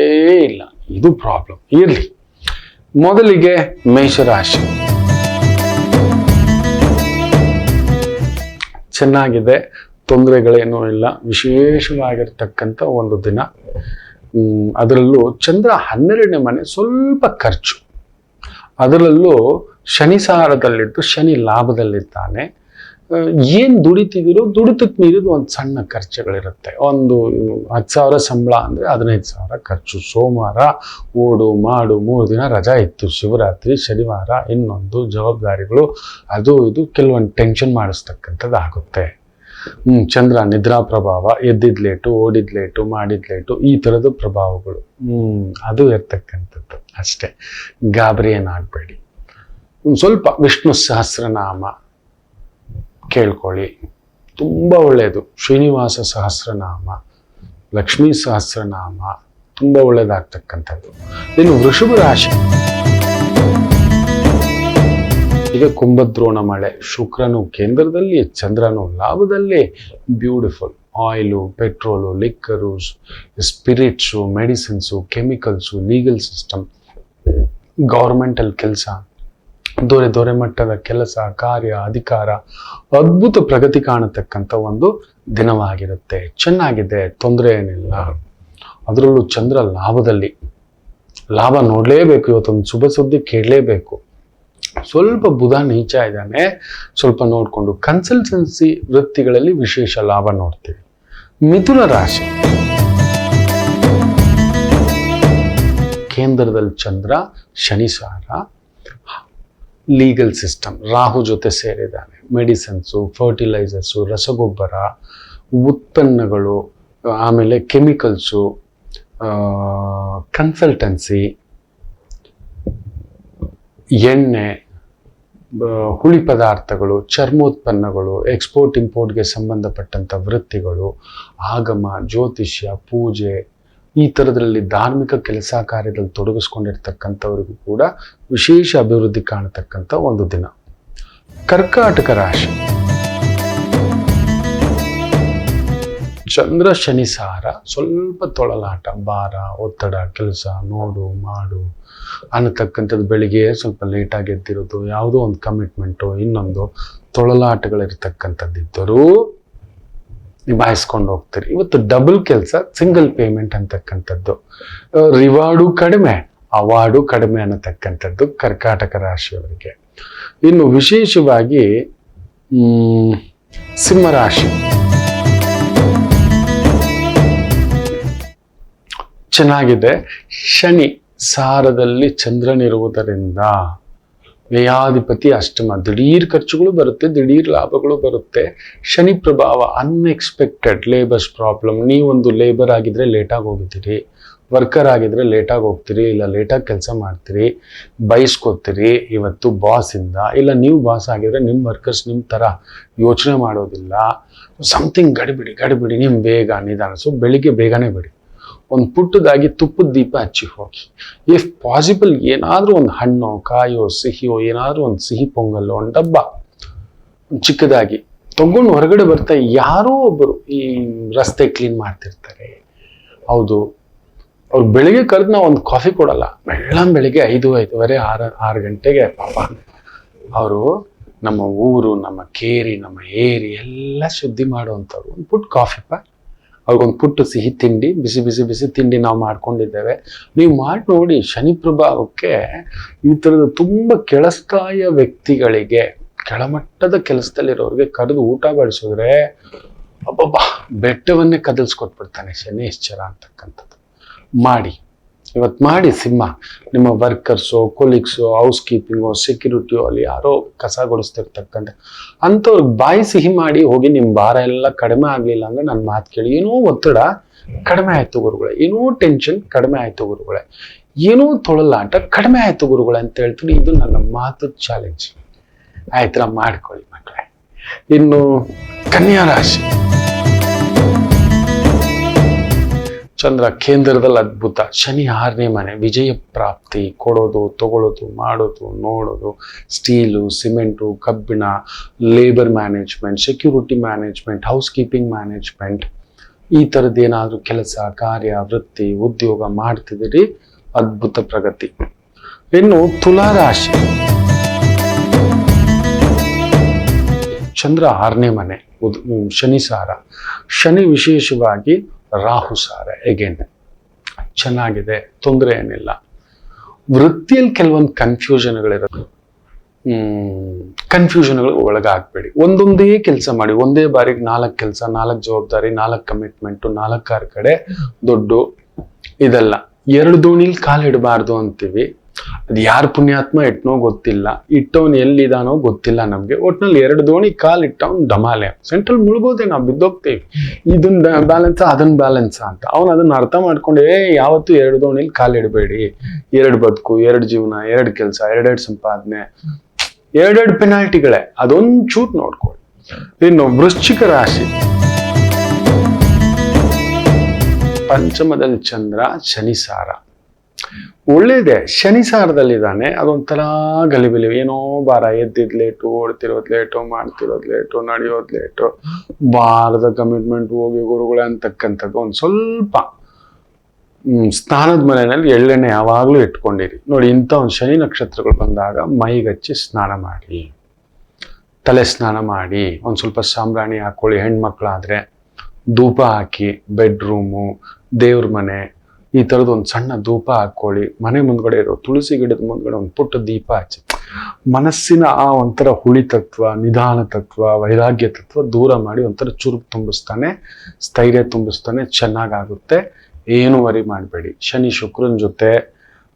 ಇಲ್ಲ. ಇದು ಪ್ರಾಬ್ಲಮ್. ಇರ್ಲಿ, ಮೊದಲಿಗೆ ಮೇಷರಾಶಿ ಚೆನ್ನಾಗಿದೆ, ತೊಂದರೆಗಳೇನೂ ಇಲ್ಲ. ವಿಶೇಷವಾಗಿರ್ತಕ್ಕಂಥ ಒಂದು ದಿನ. ಅದರಲ್ಲೂ ಚಂದ್ರ 12ನೇ ಮನೆ, ಸ್ವಲ್ಪ ಖರ್ಚು. ಅದರಲ್ಲೂ ಶನಿ ಸಾರದಲ್ಲಿದ್ದು ಶನಿ ಲಾಭದಲ್ಲಿದ್ದಾನೆ. ಏನ್ ದುಡಿತಿದಿರೋ ದುಡಿತಕ್ಕೆ ಮೀರಿದ ಒಂದು ಸಣ್ಣ ಖರ್ಚುಗಳಿರುತ್ತೆ. ಒಂದು 10,000 ಸಂಬಳ ಅಂದ್ರೆ 15,000 ಖರ್ಚು. ಸೋಮವಾರ ಓಡು ಮಾಡು, 3 ದಿನ ರಜಾ ಇತ್ತು, ಶಿವರಾತ್ರಿ, ಶನಿವಾರ, ಇನ್ನೊಂದು ಜವಾಬ್ದಾರಿಗಳು, ಅದು ಇದು ಕೆಲವೊಂದು ಟೆನ್ಷನ್ ಮಾಡಿಸ್ತಕ್ಕಂಥದ್ದು ಆಗುತ್ತೆ. ಚಂದ್ರ ನಿದ್ರಾ ಪ್ರಭಾವ, ಎದ್ದಿದ್ ಲೇಟು, ಓಡಿದ್ ಲೇಟು, ಮಾಡಿದ್ ಲೇಟು, ಈ ಥರದ ಪ್ರಭಾವಗಳು ಅದು ಇರ್ತಕ್ಕಂಥದ್ದು ಅಷ್ಟೇ. ಗಾಬರಿ ಏನಾಗಬೇಡಿ. ಸ್ವಲ್ಪ ವಿಷ್ಣು ಸಹಸ್ರನಾಮ ಕೇಳ್ಕೊಳ್ಳಿ, ತುಂಬಾ ಒಳ್ಳೆಯದು. ಶ್ರೀನಿವಾಸ ಸಹಸ್ರನಾಮ, ಲಕ್ಷ್ಮೀ ಸಹಸ್ರನಾಮ ತುಂಬಾ ಒಳ್ಳೇದಾಗ್ತಕ್ಕಂಥದ್ದು. ಇನ್ನು ವೃಷಭ ರಾಶಿ, ಈಗ ಕುಂಭದ್ರೋಣ ಮಳೆ, ಶುಕ್ರನು ಕೇಂದ್ರದಲ್ಲಿ, ಚಂದ್ರನು ಲಾಭದಲ್ಲಿ. Beautiful. Oil, petrol, liquor, spirits, medicines, chemicals, legal system, governmental ಕೆಲಸ, ದೊರೆ ಮಟ್ಟದ ಕೆಲಸ, ಕಾರ್ಯ, ಅಧಿಕಾರ, ಅದ್ಭುತ ಪ್ರಗತಿ ಕಾಣತಕ್ಕಂಥ ಒಂದು ದಿನವಾಗಿರುತ್ತೆ. ಚೆನ್ನಾಗಿದೆ, ತೊಂದರೆ ಏನಿಲ್ಲ. ಅದರಲ್ಲೂ ಚಂದ್ರ ಲಾಭದಲ್ಲಿ, ಲಾಭ ನೋಡಲೇಬೇಕು. ಇವತ್ತೊಂದು ಶುಭ ಸುದ್ದಿ ಕೇಳಲೇಬೇಕು. ಸ್ವಲ್ಪ ಬುಧ ನೀಚ ಇದ್ದಾನೆ, ಸ್ವಲ್ಪ ನೋಡಿಕೊಂಡು. ಕನ್ಸಲ್ಟೆನ್ಸಿ ವೃತ್ತಿಗಳಲ್ಲಿ ವಿಶೇಷ ಲಾಭ ನೋಡ್ತೀವಿ. ಮಿಥುನ ರಾಶಿ, ಕೇಂದ್ರದಲ್ಲಿ ಚಂದ್ರ, ಶನಿ ಸಾರ, ಲೀಗಲ್ ಸಿಸ್ಟಮ್, ರಾಹು ಜೊತೆ ಸೇರಿದ್ದಾನೆ. ಮೆಡಿಸಿನ್ಸು, ಫರ್ಟಿಲೈಸರ್ಸು, ರಸಗೊಬ್ಬರ, ಉತ್ಪನ್ನಗಳು, ಆಮೇಲೆ ಕೆಮಿಕಲ್ಸು, ಕನ್ಸಲ್ಟೆನ್ಸಿ, ಎಣ್ಣೆ, ಹುಳಿ ಪದಾರ್ಥಗಳು, ಚರ್ಮೋತ್ಪನ್ನಗಳು, ಎಕ್ಸ್ಪೋರ್ಟ್ ಇಂಪೋರ್ಟ್ಗೆ ಸಂಬಂಧಪಟ್ಟಂಥ ವೃತ್ತಿಗಳು, ಆಗಮ, ಜ್ಯೋತಿಷ್ಯ, ಪೂಜೆ, ಈ ಥರದ್ರಲ್ಲಿ ಧಾರ್ಮಿಕ ಕೆಲಸ ಕಾರ್ಯದಲ್ಲಿ ತೊಡಗಿಸ್ಕೊಂಡಿರ್ತಕ್ಕಂಥವ್ರಿಗೂ ಕೂಡ ವಿಶೇಷ ಅಭಿವೃದ್ಧಿ ಕಾಣತಕ್ಕಂಥ ಒಂದು ದಿನ. ಕರ್ಕಾಟಕ ರಾಶಿ, ಚಂದ್ರ ಶನಿ ಸಾರ, ಸ್ವಲ್ಪ ತೊಳಲಾಟ, ಭಾರ, ಒತ್ತಡ, ಕೆಲಸ, ನೋಡು ಮಾಡು ಅನ್ನತಕ್ಕಂಥದ್ದು. ಬೆಳಿಗ್ಗೆ ಸ್ವಲ್ಪ ಲೇಟಾಗಿ ಎದ್ದಿರೋದು, ಯಾವುದೋ ಒಂದು ಕಮಿಟ್ಮೆಂಟು, ಇನ್ನೊಂದು ತೊಳಲಾಟಗಳಿರ್ತಕ್ಕಂಥದ್ದಿದ್ದರೂ ನಿಭಾಯಿಸ್ಕೊಂಡು ಹೋಗ್ತೀರಿ. ಇವತ್ತು ಡಬಲ್ ಕೆಲಸ, ಸಿಂಗಲ್ ಪೇಮೆಂಟ್ ಅಂತಕ್ಕಂಥದ್ದು. ರಿವಾರ್ಡು ಕಡಿಮೆ, ಅವಾರ್ಡು ಕಡಿಮೆ ಅನ್ನತಕ್ಕಂಥದ್ದು ಕರ್ಕಾಟಕ ರಾಶಿಯವರಿಗೆ. ಇನ್ನು ವಿಶೇಷವಾಗಿ ಸಿಂಹರಾಶಿ, ಚೆನ್ನಾಗಿದೆ. ಶನಿ ಸಾರದಲ್ಲಿ ಚಂದ್ರನಿರುವುದರಿಂದ ವ್ಯಯಾಧಿಪತಿ ಅಷ್ಟಮ, ದಿಢೀರ್ ಖರ್ಚುಗಳು ಬರುತ್ತೆ, ದಿಢೀರ್ ಲಾಭಗಳು ಬರುತ್ತೆ. ಶನಿ ಪ್ರಭಾವ, ಅನ್ಎಕ್ಸ್ಪೆಕ್ಟೆಡ್ ಲೇಬರ್ಸ್ ಪ್ರಾಬ್ಲಮ್. ನೀವೊಂದು ಲೇಬರ್ ಆಗಿದ್ರೆ ಲೇಟಾಗಿ ಹೋಗಿದ್ದೀರಿ, ವರ್ಕರ್ ಆಗಿದ್ರೆ ಲೇಟಾಗಿ ಹೋಗ್ತೀರಿ, ಇಲ್ಲ ಲೇಟಾಗಿ ಕೆಲಸ ಮಾಡ್ತೀರಿ, ಬಯಸ್ಕೋತೀರಿ ಇವತ್ತು ಬಾಸಿಂದ. ಇಲ್ಲ ನೀವು ಬಾಸ್ ಆಗಿದ್ರೆ ನಿಮ್ಮ ವರ್ಕರ್ಸ್ ನಿಮ್ಮ ಥರ ಯೋಚನೆ ಮಾಡೋದಿಲ್ಲ. ಸಮಥಿಂಗ್ ಗಡಿಬಿಡಿ, ನಿಮ್ಮ ಬೇಗ ನಿಧಾನ. ಸೊ ಬೆಳಿಗ್ಗೆ ಬೇಗನೆ ಬಿಡಿ, ಒಂದು ಪುಟ್ಟದಾಗಿ ತುಪ್ಪದ ದೀಪ ಹಚ್ಚಿ ಹೋಗಿ. ಇಫ್ ಪಾಸಿಬಲ್ ಏನಾದರೂ ಒಂದು ಹಣ್ಣು, ಕಾಯೋ, ಸಿಹಿಯೋ, ಏನಾದರೂ ಒಂದು ಸಿಹಿ ಪೊಂಗಲ್ಲೋ, ಒಂದು ಡಬ್ಬ ಚಿಕ್ಕದಾಗಿ ತಗೊಂಡು ಹೊರಗಡೆ ಬರ್ತಾ ಯಾರೋ ಒಬ್ಬರು ಈ ರಸ್ತೆ ಕ್ಲೀನ್ ಮಾಡ್ತಿರ್ತಾರೆ. ಹೌದು, ಅವ್ರು ಬೆಳಿಗ್ಗೆ ಕರೆದು ನಾವು ಒಂದು ಕಾಫಿ ಕೊಡಲ್ಲ. ಬೆಳಿಗ್ಗೆ 5:30 6 ಗಂಟೆಗೆ ಪಾಪ ಅವರು ನಮ್ಮ ಊರು, ನಮ್ಮ ಕೇರಿ, ನಮ್ಮ ಏರಿ ಎಲ್ಲ ಶುದ್ಧಿ ಮಾಡುವಂಥವ್ರು. ಒಂದು ಪುಟ್ಟ ಕಾಫಿಪ್ಪ, ಅವ್ರಿಗೊಂದು ಪುಟ್ಟು ಸಿಹಿ ತಿಂಡಿ, ಬಿಸಿ ತಿಂಡಿ ನಾವು ಮಾಡ್ಕೊಂಡಿದ್ದೇವೆ. ನೀವು ಮಾಡಿ ನೋಡಿ. ಶನಿ ಪ್ರಭಾವಕ್ಕೆ ಈ ಥರದ ತುಂಬ ಕೆಳಸ್ಥಾಯ ವ್ಯಕ್ತಿಗಳಿಗೆ, ಕೆಳಮಟ್ಟದ ಕೆಲಸದಲ್ಲಿರೋರಿಗೆ ಕರೆದು ಊಟ ಬಡಿಸಿದ್ರೆ ಅಬ್ಬಬ್ಬಾ ಬೆಟ್ಟವನ್ನೇ ಕದಲ್ಸ್ಕೊಟ್ಬಿಡ್ತಾನೆ ಶನೇಶ್ಚರ ಅಂತಕ್ಕಂಥದ್ದು. ಮಾಡಿ, ಇವತ್ತು ಮಾಡಿ. ಸಿಂಹ, ನಿಮ್ಮ ವರ್ಕರ್ಸು, ಕೊಲೀಗ್ಸು, ಹೌಸ್ ಕೀಪಿಂಗು, ಸೆಕ್ಯೂರಿಟಿಯೋ, ಅಲ್ಲಿ ಯಾರೋ ಕಸ ಗುಡಿಸ್ತಿರ್ತಕ್ಕಂಥ ಅಂಥವ್ರಿಗೆ ಬಾಯಿ ಸಿಹಿ ಮಾಡಿ ಹೋಗಿ. ನಿಮ್ಮ ಭಾರ ಎಲ್ಲ ಕಡಿಮೆ ಆಗಲಿಲ್ಲ ಅಂದರೆ ನನ್ನ ಮಾತು ಕೇಳಿ. ಏನೋ ಒತ್ತಡ ಕಡಿಮೆ ಆಯಿತು ಗುರುಗಳೇ, ಏನೋ ಟೆನ್ಷನ್ ಕಡಿಮೆ ಆಯಿತು ಗುರುಗಳೇ, ಏನೋ ತೊಳಲಾಟ ಕಡಿಮೆ ಆಯಿತು ಗುರುಗಳೇ ಅಂತ ಹೇಳ್ತೀನಿ. ಇದು ನನ್ನ ಮಾತು ಚಾಲೆಂಜ್. ಆಯ್ತರ ಮಾಡ್ಕೊಳ್ಳಿ ಮಕ್ಕಳೇ. ಇನ್ನು ಕನ್ಯಾ ರಾಶಿ, ಚಂದ್ರ ಕೇಂದ್ರದಲ್ಲಿ ಅದ್ಭುತ, ಶನಿ 6ನೇ ಮನೆ, ವಿಜಯ ಪ್ರಾಪ್ತಿ, ಕೊಡೋದು, ತಗೊಳ್ಳೋದು, ಮಾಡೋದು, ನೋಡೋದು, ಸ್ಟೀಲು, ಸಿಮೆಂಟು, ಕಬ್ಬಿಣ, labour management, security management, house keeping management, ಈ ಥರದ್ದು ಏನಾದರೂ ಕೆಲಸ ಕಾರ್ಯ, ವೃತ್ತಿ, ಉದ್ಯೋಗ ಮಾಡ್ತಿದ್ದೀರಿ, ಅದ್ಭುತ ಪ್ರಗತಿ. ಇನ್ನು ತುಲಾರಾಶಿ, ಚಂದ್ರ 6ನೇ ಮನೆ, ಶನಿ ಸಾರ, ಶನಿ ವಿಶೇಷವಾಗಿ ರಾಹು ಸಾರ. ಎಗೇನ್ ಚೆನ್ನಾಗಿದೆ, ತೊಂದರೆ ಏನಿಲ್ಲ. ವೃತ್ತಿಯಲ್ಲಿ ಕೆಲವೊಂದು ಕನ್ಫ್ಯೂಷನ್ಗಳಿರುತ್ತೆ. ಕನ್ಫ್ಯೂಷನ್ಗಳು ಒಳಗಾಗಬೇಡಿ. ಒಂದೊಂದೇ ಕೆಲಸ ಮಾಡಿ. ಒಂದೇ ಬಾರಿಗೆ 4 ಕೆಲಸ, 4 ಜವಾಬ್ದಾರಿ, 4 ಕಮಿಟ್ಮೆಂಟು, 4 ಕಡೆ ದುಡ್ಡು, ಇದೆಲ್ಲ. 2 ದೋಣಿಲಿ ಕಾಲಿಡಬಾರ್ದು ಅಂತೀವಿ. ಅದು ಯಾರು ಪುಣ್ಯಾತ್ಮ ಇಟ್ನೋ ಗೊತ್ತಿಲ್ಲ, ಇಟ್ಟವನು ಎಲ್ಲಿದಾನೋ ಗೊತ್ತಿಲ್ಲ ನಮ್ಗೆ. ಒಟ್ನಲ್ಲಿ 2 ದೋಣಿ ಕಾಲಿಟ್ಟವನು ಡಮಾಲೆ. ಸೆಂಟ್ರಲ್ ಮುಳುಗೋದೆ, ನಾವು ಬಿದ್ದೋಗ್ತೀವಿ. ಇದನ್ನ ಬ್ಯಾಲೆನ್ಸ್, ಅದನ್ನ ಬ್ಯಾಲೆನ್ಸ್ ಅಂತ. ಅವನು ಅದನ್ನ ಅರ್ಥ ಮಾಡ್ಕೊಂಡೆ ಯಾವತ್ತೂ 2 ದೋಣಿಲಿ ಕಾಲಿಡಬೇಡಿ. 2 ಬದುಕು, 2 ಜೀವನ, 2 ಕೆಲಸ, 2 ಸಂಪಾದನೆ, 2 ಪೆನಾಲ್ಟಿಗಳೇ. ಅದೊಂದು ಚೂಟ್ ನೋಡ್ಕೊಳ್ಳಿ. ಇನ್ನು ವೃಶ್ಚಿಕ ರಾಶಿ, ಪಂಚಮದಲ್ಲಿ ಚಂದ್ರ, ಶನಿ ಸಾರ. ಒಳ್ಳೇದೆ, ಶನಿ ಸಾರದಲ್ಲಿದ್ದಾನೆ. ಅದೊಂಥರ ಗಲಿಬಿಲಿ, ಏನೋ ಭಾರ, ಎದ್ದಿದ್ ಲೇಟು, ಓಡ್ತಿರೋದು ಲೇಟು, ಮಾಡ್ತಿರೋದು ಲೇಟು, ನಡೆಯೋದು ಲೇಟು, ಭಾರದ ಕಮಿಟ್ಮೆಂಟ್ ಹೋಗಿ ಗುರುಗಳೇ ಅಂತಕ್ಕಂಥದ್ದು ಒಂದು ಸ್ವಲ್ಪ ಸ್ನಾನದ ಮನೆಯಲ್ಲಿ ಎಳ್ಳೆಣ್ಣೆ ಯಾವಾಗಲೂ ಇಟ್ಕೊಂಡಿರಿ. ನೋಡಿ, ಇಂಥ ಒಂದು ಶನಿ ನಕ್ಷತ್ರಗಳು ಬಂದಾಗ ಮೈಗಚ್ಚಿ ಸ್ನಾನ ಮಾಡಿ, ತಲೆ ಸ್ನಾನ ಮಾಡಿ, ಒಂದು ಸ್ವಲ್ಪ ಸಾಂಬ್ರಾಣಿ ಹಾಕೊಳ್ಳಿ. ಹೆಣ್ಮಕ್ಳಾದ್ರೆ ಧೂಪ ಹಾಕಿ, ಬೆಡ್ರೂಮು, ದೇವ್ರ ಮನೆ, ಈ ಥರದ್ದು ಒಂದು ಸಣ್ಣ ಧೂಪ ಹಾಕೊಳ್ಳಿ. ಮನೆ ಮುಂದ್ಗಡೆ ಇರೋ ತುಳಸಿ ಗಿಡದ ಮುಂದ್ಗಡೆ ಒಂದು ಪುಟ್ಟ ದೀಪ ಹಚ್ಚಿ, ಮನಸ್ಸಿನ ಆ ಒಂಥರ ಹುಳಿ ತತ್ವ, ನಿಧಾನ ತತ್ವ, ವೈರಾಗ್ಯ ತತ್ವ ದೂರ ಮಾಡಿ ಒಂಥರ ಚುರುಕು ತುಂಬಿಸ್ತಾನೆ, ಸ್ಥೈರ್ಯ ತುಂಬಿಸ್ತಾನೆ, ಚೆನ್ನಾಗಾಗುತ್ತೆ. ಏನು ವರಿ ಮಾಡಬೇಡಿ. ಶನಿ ಶುಕ್ರನ ಜೊತೆ,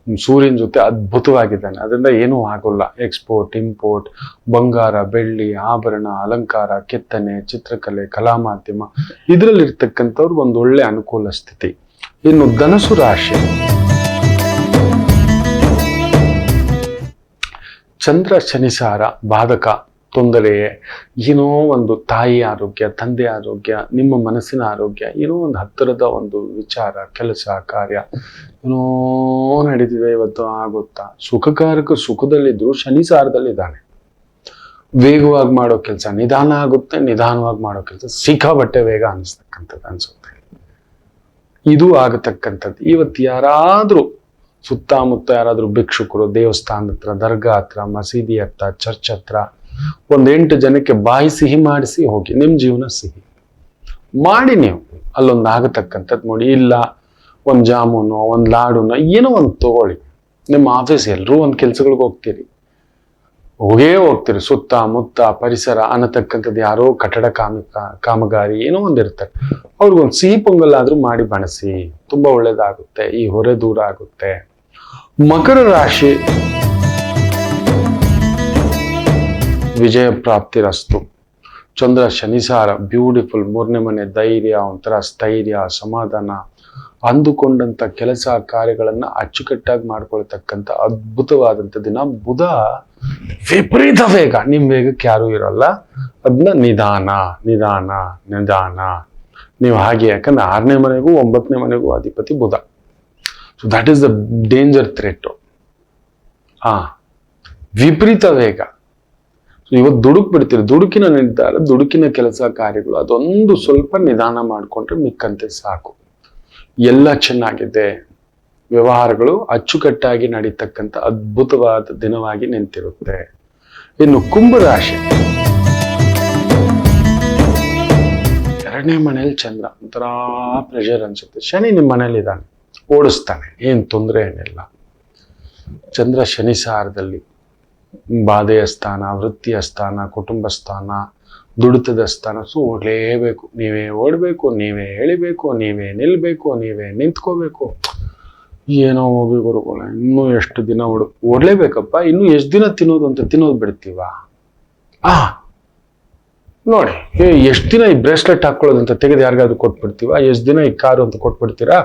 ಸೂರ್ಯನ ಜೊತೆ ಅದ್ಭುತವಾಗಿದ್ದಾನೆ, ಅದರಿಂದ ಏನೂ ಆಗೋಲ್ಲ. ಎಕ್ಸ್ಪೋರ್ಟ್, ಇಂಪೋರ್ಟ್, ಬಂಗಾರ, ಬೆಳ್ಳಿ, ಆಭರಣ, ಅಲಂಕಾರ, ಕೆತ್ತನೆ, ಚಿತ್ರಕಲೆ, ಕಲಾ ಮಾಧ್ಯಮ ಇದರಲ್ಲಿರ್ತಕ್ಕಂಥವ್ರಿಗೆ ಒಂದು ಒಳ್ಳೆ ಅನುಕೂಲ ಸ್ಥಿತಿ. ಇನ್ನು ಧನಸು ರಾಶಿ, ಚಂದ್ರ ಶನಿಸಾರ ಬಾಧಕ, ತೊಂದರೆ, ಏನೋ ಒಂದು ತಾಯಿ ಆರೋಗ್ಯ, ತಂದೆ ಆರೋಗ್ಯ, ನಿಮ್ಮ ಮನಸ್ಸಿನ ಆರೋಗ್ಯ, ಏನೋ ಒಂದು ಹತ್ತಿರದ ಒಂದು ವಿಚಾರ, ಕೆಲಸ, ಕಾರ್ಯ ಏನೋ ನಡೀತಿದೆ ಇವತ್ತು, ಆಗುತ್ತಾ? ಸುಖಕಾರಕ ಸುಖದಲ್ಲಿದ್ರು ಶನಿಸಾರದಲ್ಲಿದ್ದಾನೆ. ವೇಗವಾಗಿ ಮಾಡೋ ಕೆಲಸ ನಿಧಾನ ಆಗುತ್ತೆ, ನಿಧಾನವಾಗಿ ಮಾಡೋ ಕೆಲಸ ಸಿಕ್ಕಾಬಟ್ಟೆ ವೇಗ ಅನಿಸ್ತಕ್ಕಂಥದ್ದು ಅನ್ಸುತ್ತೆ. ಇದು ಆಗತಕ್ಕಂಥದ್ದು. ಇವತ್ತು ಯಾರಾದ್ರೂ ಸುತ್ತಮುತ್ತ ಯಾರಾದ್ರೂ ಭಿಕ್ಷುಕರು ದೇವಸ್ಥಾನದ ಹತ್ರ, ದರ್ಗಾ ಹತ್ರ, ಮಸೀದಿ ಹತ್ರ, ಚರ್ಚ್ ಹತ್ರ ಒಂದ್ 8 ಜನಕ್ಕೆ ಬಾಯಿ ಸಿಹಿ ಮಾಡಿಸಿ ಹೋಗಿ. ನಿಮ್ ಜೀವನ ಸಿಹಿ ಮಾಡಿ ನೀವು ಅಲ್ಲೊಂದು ಆಗತಕ್ಕಂಥದ್ದು ನೋಡಿ. ಇಲ್ಲ ಒಂದ್ ಜಾಮೂನು, ಒಂದ್ ಲಾಡುನ, ಏನೋ ಒಂದು ತಗೊಳ್ಳಿ. ನಿಮ್ಮ ಆಫೀಸ್ ಎಲ್ಲರೂ ಒಂದ್ ಕೆಲ್ಸಗಳಿಗೆ ಹೋಗ್ತೀರಿ. ಸುತ್ತಮುತ್ತ ಪರಿಸರ ಅನ್ನತಕ್ಕಂಥದ್ದು ಯಾರೋ ಕಟ್ಟಡ ಕಾಮಗಾರಿ ಏನೋ ಒಂದಿರ್ತಾರೆ, ಅವ್ರಿಗೊಂದು ಸಿಹಿ ಪೊಂಗಲ್ ಆದ್ರೂ ಮಾಡಿ ಬಣಸಿ, ತುಂಬಾ ಒಳ್ಳೇದಾಗುತ್ತೆ. ಈ ಹೊರೆ ದೂರ ಆಗುತ್ತೆ. ಮಕರ ರಾಶಿ, ವಿಜಯ ಪ್ರಾಪ್ತಿ ರಸ್ತು. ಚಂದ್ರ ಶನಿಸಾರ ಬ್ಯೂಟಿಫುಲ್, 3ನೇ ಮನೆ, ಧೈರ್ಯ, ಒಂಥರ ಸ್ಥೈರ್ಯ, ಸಮಾಧಾನ, ಅಂದುಕೊಂಡಂತ ಕೆಲಸ ಕಾರ್ಯಗಳನ್ನ ಅಚ್ಚುಕಟ್ಟಾಗಿ ಮಾಡ್ಕೊಳ್ತಕ್ಕಂಥ ಅದ್ಭುತವಾದಂಥ ದಿನ. ಬುಧ ವಿಪರೀತ ವೇಗ, ನಿಮ್ ವೇಗಕ್ಕೆ ಯಾರು ಇರಲ್ಲ. ಅದನ್ನ ನಿಧಾನ ನಿಧಾನ ನಿಧಾನ ನೀವು ಹಾಗೆ, ಯಾಕಂದ್ರೆ 6ನೇ ಮನೆಗೂ 9ನೇ ಮನೆಗೂ ಅಧಿಪತಿ ಬುಧ. So that is the danger threat. ವಿಪರೀತ ವೇಗ. ಇವತ್ತು ಬಿಡ್ತೀರಿ, ದುಡುಕಿನ ನಿರ್ಧಾರ, ದುಡುಕಿನ ಕೆಲಸ ಕಾರ್ಯಗಳು, ಅದೊಂದು ಸ್ವಲ್ಪ ನಿಧಾನ ಮಾಡ್ಕೊಂಡ್ರೆ ಮಿಕ್ಕಂತೆ ಸಾಕು. ಎಲ್ಲ ಚೆನ್ನಾಗಿದೆ. ವ್ಯವಹಾರಗಳು ಅಚ್ಚುಕಟ್ಟಾಗಿ ನಡೀತಕ್ಕಂಥ ಅದ್ಭುತವಾದ ದಿನವಾಗಿ ನಿಂತಿರುತ್ತೆ. ಇನ್ನು ಕುಂಭರಾಶಿ, 2ನೇ ಮನೆಯಲ್ಲಿ ಚಂದ್ರ, ಒಂಥರ ಪ್ರೆಷರ್ ಅನ್ಸುತ್ತೆ. ಶನಿ ನಿಮ್ಮ ಮನೇಲಿ ಇದ್ದಾನೆ, ಓಡಿಸ್ತಾನೆ, ಏನ್ ತೊಂದರೆ ಏನಿಲ್ಲ. ಚಂದ್ರ ಶನಿ ಸಾರದಲ್ಲಿ ಬಾಧೆಯ ಸ್ಥಾನ, ವೃತ್ತಿಯ ಸ್ಥಾನ, ಕುಟುಂಬ ಸ್ಥಾನ, ದುಡಿತದ ಸ್ಥಾನ. ಸೊ ಓಡಲೇಬೇಕು, ನೀವೇ ಓಡಬೇಕು, ನೀವೇ ಎಳಿಬೇಕು, ನೀವೇ ನಿಲ್ಬೇಕು, ನೀವೇ ನಿಂತ್ಕೋಬೇಕು. ಏನೋ ಹೋಗಿ ಗುರುಗಳ, ಇನ್ನೂ ಎಷ್ಟು ದಿನ ಓಡ್ಲೇಬೇಕಪ್ಪ, ಇನ್ನೂ ಎಷ್ಟು ದಿನ ತಿನ್ನೋದು ಅಂತ ತಿನ್ನೋದು ಬಿಡ್ತೀವ? ನೋಡಿ, ಎಷ್ಟು ದಿನ ಈ ಬ್ರೇಸ್ಲೆಟ್ ಹಾಕೊಳ್ಳೋದಂತ ತೆಗೆದು ಯಾರಿಗಾದ್ರು ಕೊಟ್ಬಿಡ್ತೀವ? ಎಷ್ಟು ದಿನ ಈ ಕಾರು ಅಂತ ಕೊಟ್ಬಿಡ್ತೀರಾ?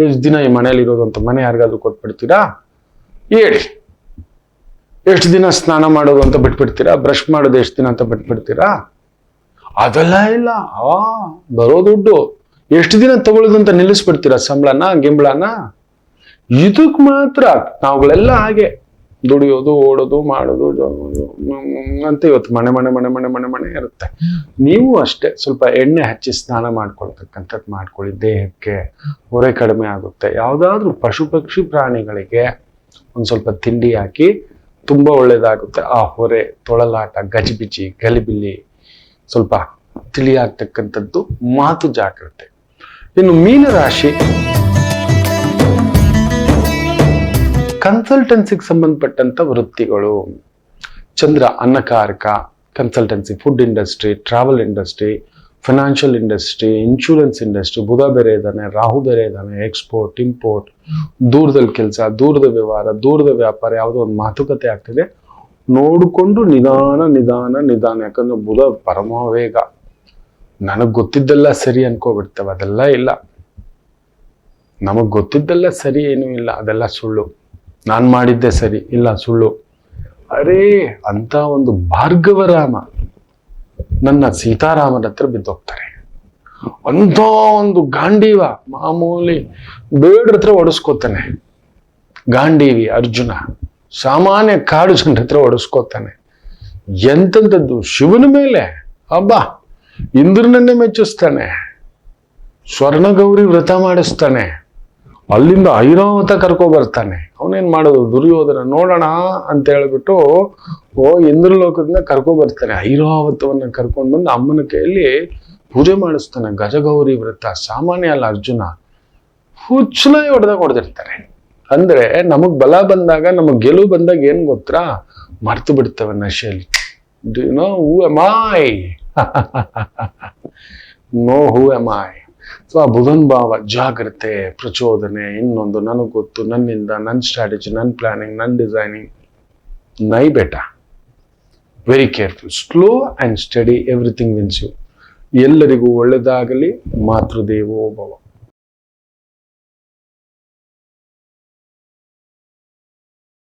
ಎಷ್ಟು ದಿನ ಈ ಮನೇಲಿ ಇರೋದು ಅಂತ ಮನೆ ಯಾರಿಗಾದ್ರು ಕೊಟ್ಬಿಡ್ತೀರಾ? ಹೇಳಿ. ಎಷ್ಟು ದಿನ ಸ್ನಾನ ಮಾಡೋದು ಅಂತ ಬಿಟ್ಬಿಡ್ತೀರಾ? ಬ್ರಷ್ ಮಾಡೋದು ಎಷ್ಟು ದಿನ ಅಂತ ಬಿಟ್ಬಿಡ್ತೀರಾ? ಅದೆಲ್ಲ ಇಲ್ಲ. ಬರೋ ದುಡ್ಡು ಎಷ್ಟು ದಿನ ತಗೊಳ್ಳೋದು ಅಂತ ನಿಲ್ಲಿಸ್ಬಿಡ್ತೀರಾ? ಸಂಬಳನ, ಗಿಂಬಳನ? ಇದಕ್ ಮಾತ್ರ ನಾವುಗಳೆಲ್ಲ ಹಾಗೆ ದುಡಿಯೋದು, ಓಡೋದು, ಮಾಡೋದು ಅಂತ ಇವತ್ತು ಮನೆ ಮನೆ ಮನೆ ಮನೆ ಮನೆ ಮನೆ ಇರುತ್ತೆ. ನೀವು ಅಷ್ಟೇ ಸ್ವಲ್ಪ ಎಣ್ಣೆ ಹಚ್ಚಿ ಸ್ನಾನ ಮಾಡ್ಕೊಳ್ತಕ್ಕಂಥದ್ದು ಮಾಡ್ಕೊಳ್ಳಿ. ದೇಹಕ್ಕೆ ಹೊರೆ ಕಡಿಮೆ ಆಗುತ್ತೆ. ಯಾವ್ದಾದ್ರು ಪಶು ಪಕ್ಷಿ ಪ್ರಾಣಿಗಳಿಗೆ ಒಂದ್ ಸ್ವಲ್ಪ ತಿಂಡಿ ಹಾಕಿ, ತುಂಬಾ ಒಳ್ಳೇದಾಗುತ್ತೆ. ಆ ಹೊರೆ, ತೊಳಲಾಟ, ಗಜಿಬಿಜಿ, ಗಲಿಬಿಲಿ ಸ್ವಲ್ಪ ತಿಳಿಯಾಗ್ತಕ್ಕಂಥದ್ದು. ಮಾತು ಜಾಗ್ರತೆ. ಇನ್ನು ಮೀನರಾಶಿ, ಕನ್ಸಲ್ಟೆನ್ಸಿಗೆ ಸಂಬಂಧಪಟ್ಟಂತ ವೃತ್ತಿಗಳು. ಚಂದ್ರ ಅನ್ನಕಾರಕ, consultancy, food industry, travel industry, financial industry, insurance industry. ಬುಧ ಬೇರೆ ಇದ್ದಾನೆ, ರಾಹು ಬೇರೆ ಇದ್ದಾನೆ. ಎಕ್ಸ್ಪೋರ್ಟ್, ಇಂಪೋರ್ಟ್, ದೂರದಲ್ಲಿ ಕೆಲಸ, ದೂರದ ವ್ಯವಹಾರ, ದೂರದ ವ್ಯಾಪಾರ, ಯಾವುದೋ ಒಂದು ಮಾತುಕತೆ ಆಗ್ತಿದೆ, ನೋಡಿಕೊಂಡು ನಿಧಾನ ನಿಧಾನ ನಿಧಾನ. ಯಾಕಂದ್ರೆ ಬುಧ ಪರಮ ವೇಗ. ನನಗ್ ಗೊತ್ತಿದ್ದೆಲ್ಲ ಸರಿ ಅನ್ಕೋಬಿಡ್ತೇವೆ, ಅದೆಲ್ಲ ಇಲ್ಲ. ನಮಗ್ ಗೊತ್ತಿದ್ದೆಲ್ಲ ಸರಿ ಏನೂ ಇಲ್ಲ, ಅದೆಲ್ಲ ಸುಳ್ಳು. ನಾನ್ ಮಾಡಿದ್ದೆ ಸರಿ, ಇಲ್ಲ ಸುಳ್ಳು. ಅರೇ, ಅಂತ ಒಂದು ಭಾರ್ಗವರಾಮ ನನ್ನ ಸೀತಾರಾಮನ ಹತ್ರ ಬಿದ್ದೋಗ್ತಾರೆ. ಅಂತ ಒಂದು ಗಾಂಡೀವ, ಮಾಮೂಲಿ ಬೇಡ್ರ ಹತ್ರ ಒಡಿಸ್ಕೋತಾನೆ. ಗಾಂಡೀವಿ ಅರ್ಜುನ ಸಾಮಾನ್ಯ ಕಾಡು ಜನರ ಹತ್ರ ಒಡಿಸ್ಕೋತಾನೆ. ಎಂತಂಥದ್ದು ಶಿವನ ಮೇಲೆ ಹಬ್ಬ, ಇಂದ್ರನನ್ನೇ ಮೆಚ್ಚಿಸ್ತಾನೆ, ಸ್ವರ್ಣಗೌರಿ ವ್ರತ ಮಾಡಿಸ್ತಾನೆ, ಅಲ್ಲಿಂದ ಐರಾವತ ಕರ್ಕೊ ಬರ್ತಾನೆ. ಅವನೇನ್ ಮಾಡೋದು, ದುರ್ಯೋಧನ ನೋಡೋಣ ಅಂತ ಹೇಳ್ಬಿಟ್ಟು ಇಂದ್ರಲೋಕದಿಂದ ಕರ್ಕೊ ಬರ್ತಾನೆ. ಐರಾವತವನ್ನ ಕರ್ಕೊಂಡು ಬಂದು ಅಮ್ಮನ ಕೈಯಲ್ಲಿ ಪೂಜೆ ಮಾಡಿಸ್ತಾನೆ. ಗಜಗೌರಿ ವ್ರತ ಸಾಮಾನ್ಯ ಅಲ್ಲ. ಅರ್ಜುನ ಹುಚ್ಚಲಾಗಿ ಹೊಡೆದಿರ್ತಾರೆ. ಅಂದ್ರೆ ನಮಗ್ ಬಲ ಬಂದಾಗ, ನಮಗ್ ಗೆಲುವು ಬಂದಾಗ ಏನ್ ಗೊತ್ತಾ, ಮರ್ತು ಬಿಡ್ತವೆ ನಶೆಯಲ್ಲಿ. Do you know who am I? No who am I? So ಆ ಬುಧನ್ ಭಾವ, ಜಾಗ್ರತೆ, ಪ್ರಚೋದನೆ, ಇನ್ನೊಂದು ನನಗೆ ಗೊತ್ತು, ನನ್ನಿಂದ, ನನ್ನ ಸ್ಟ್ರಾಟಜಿ, ನನ್ನ ಪ್ಲಾನಿಂಗ್, ನನ್ನ ಡಿಸೈನಿಂಗ್. ನೈ ಬೇಟಾ, very careful, slow and study, everything wins you. ಎಲ್ಲರಿಗೂ ಒಳ್ಳೆದಾಗಲಿ. ಮಾತೃದೇವೋ ಭವ.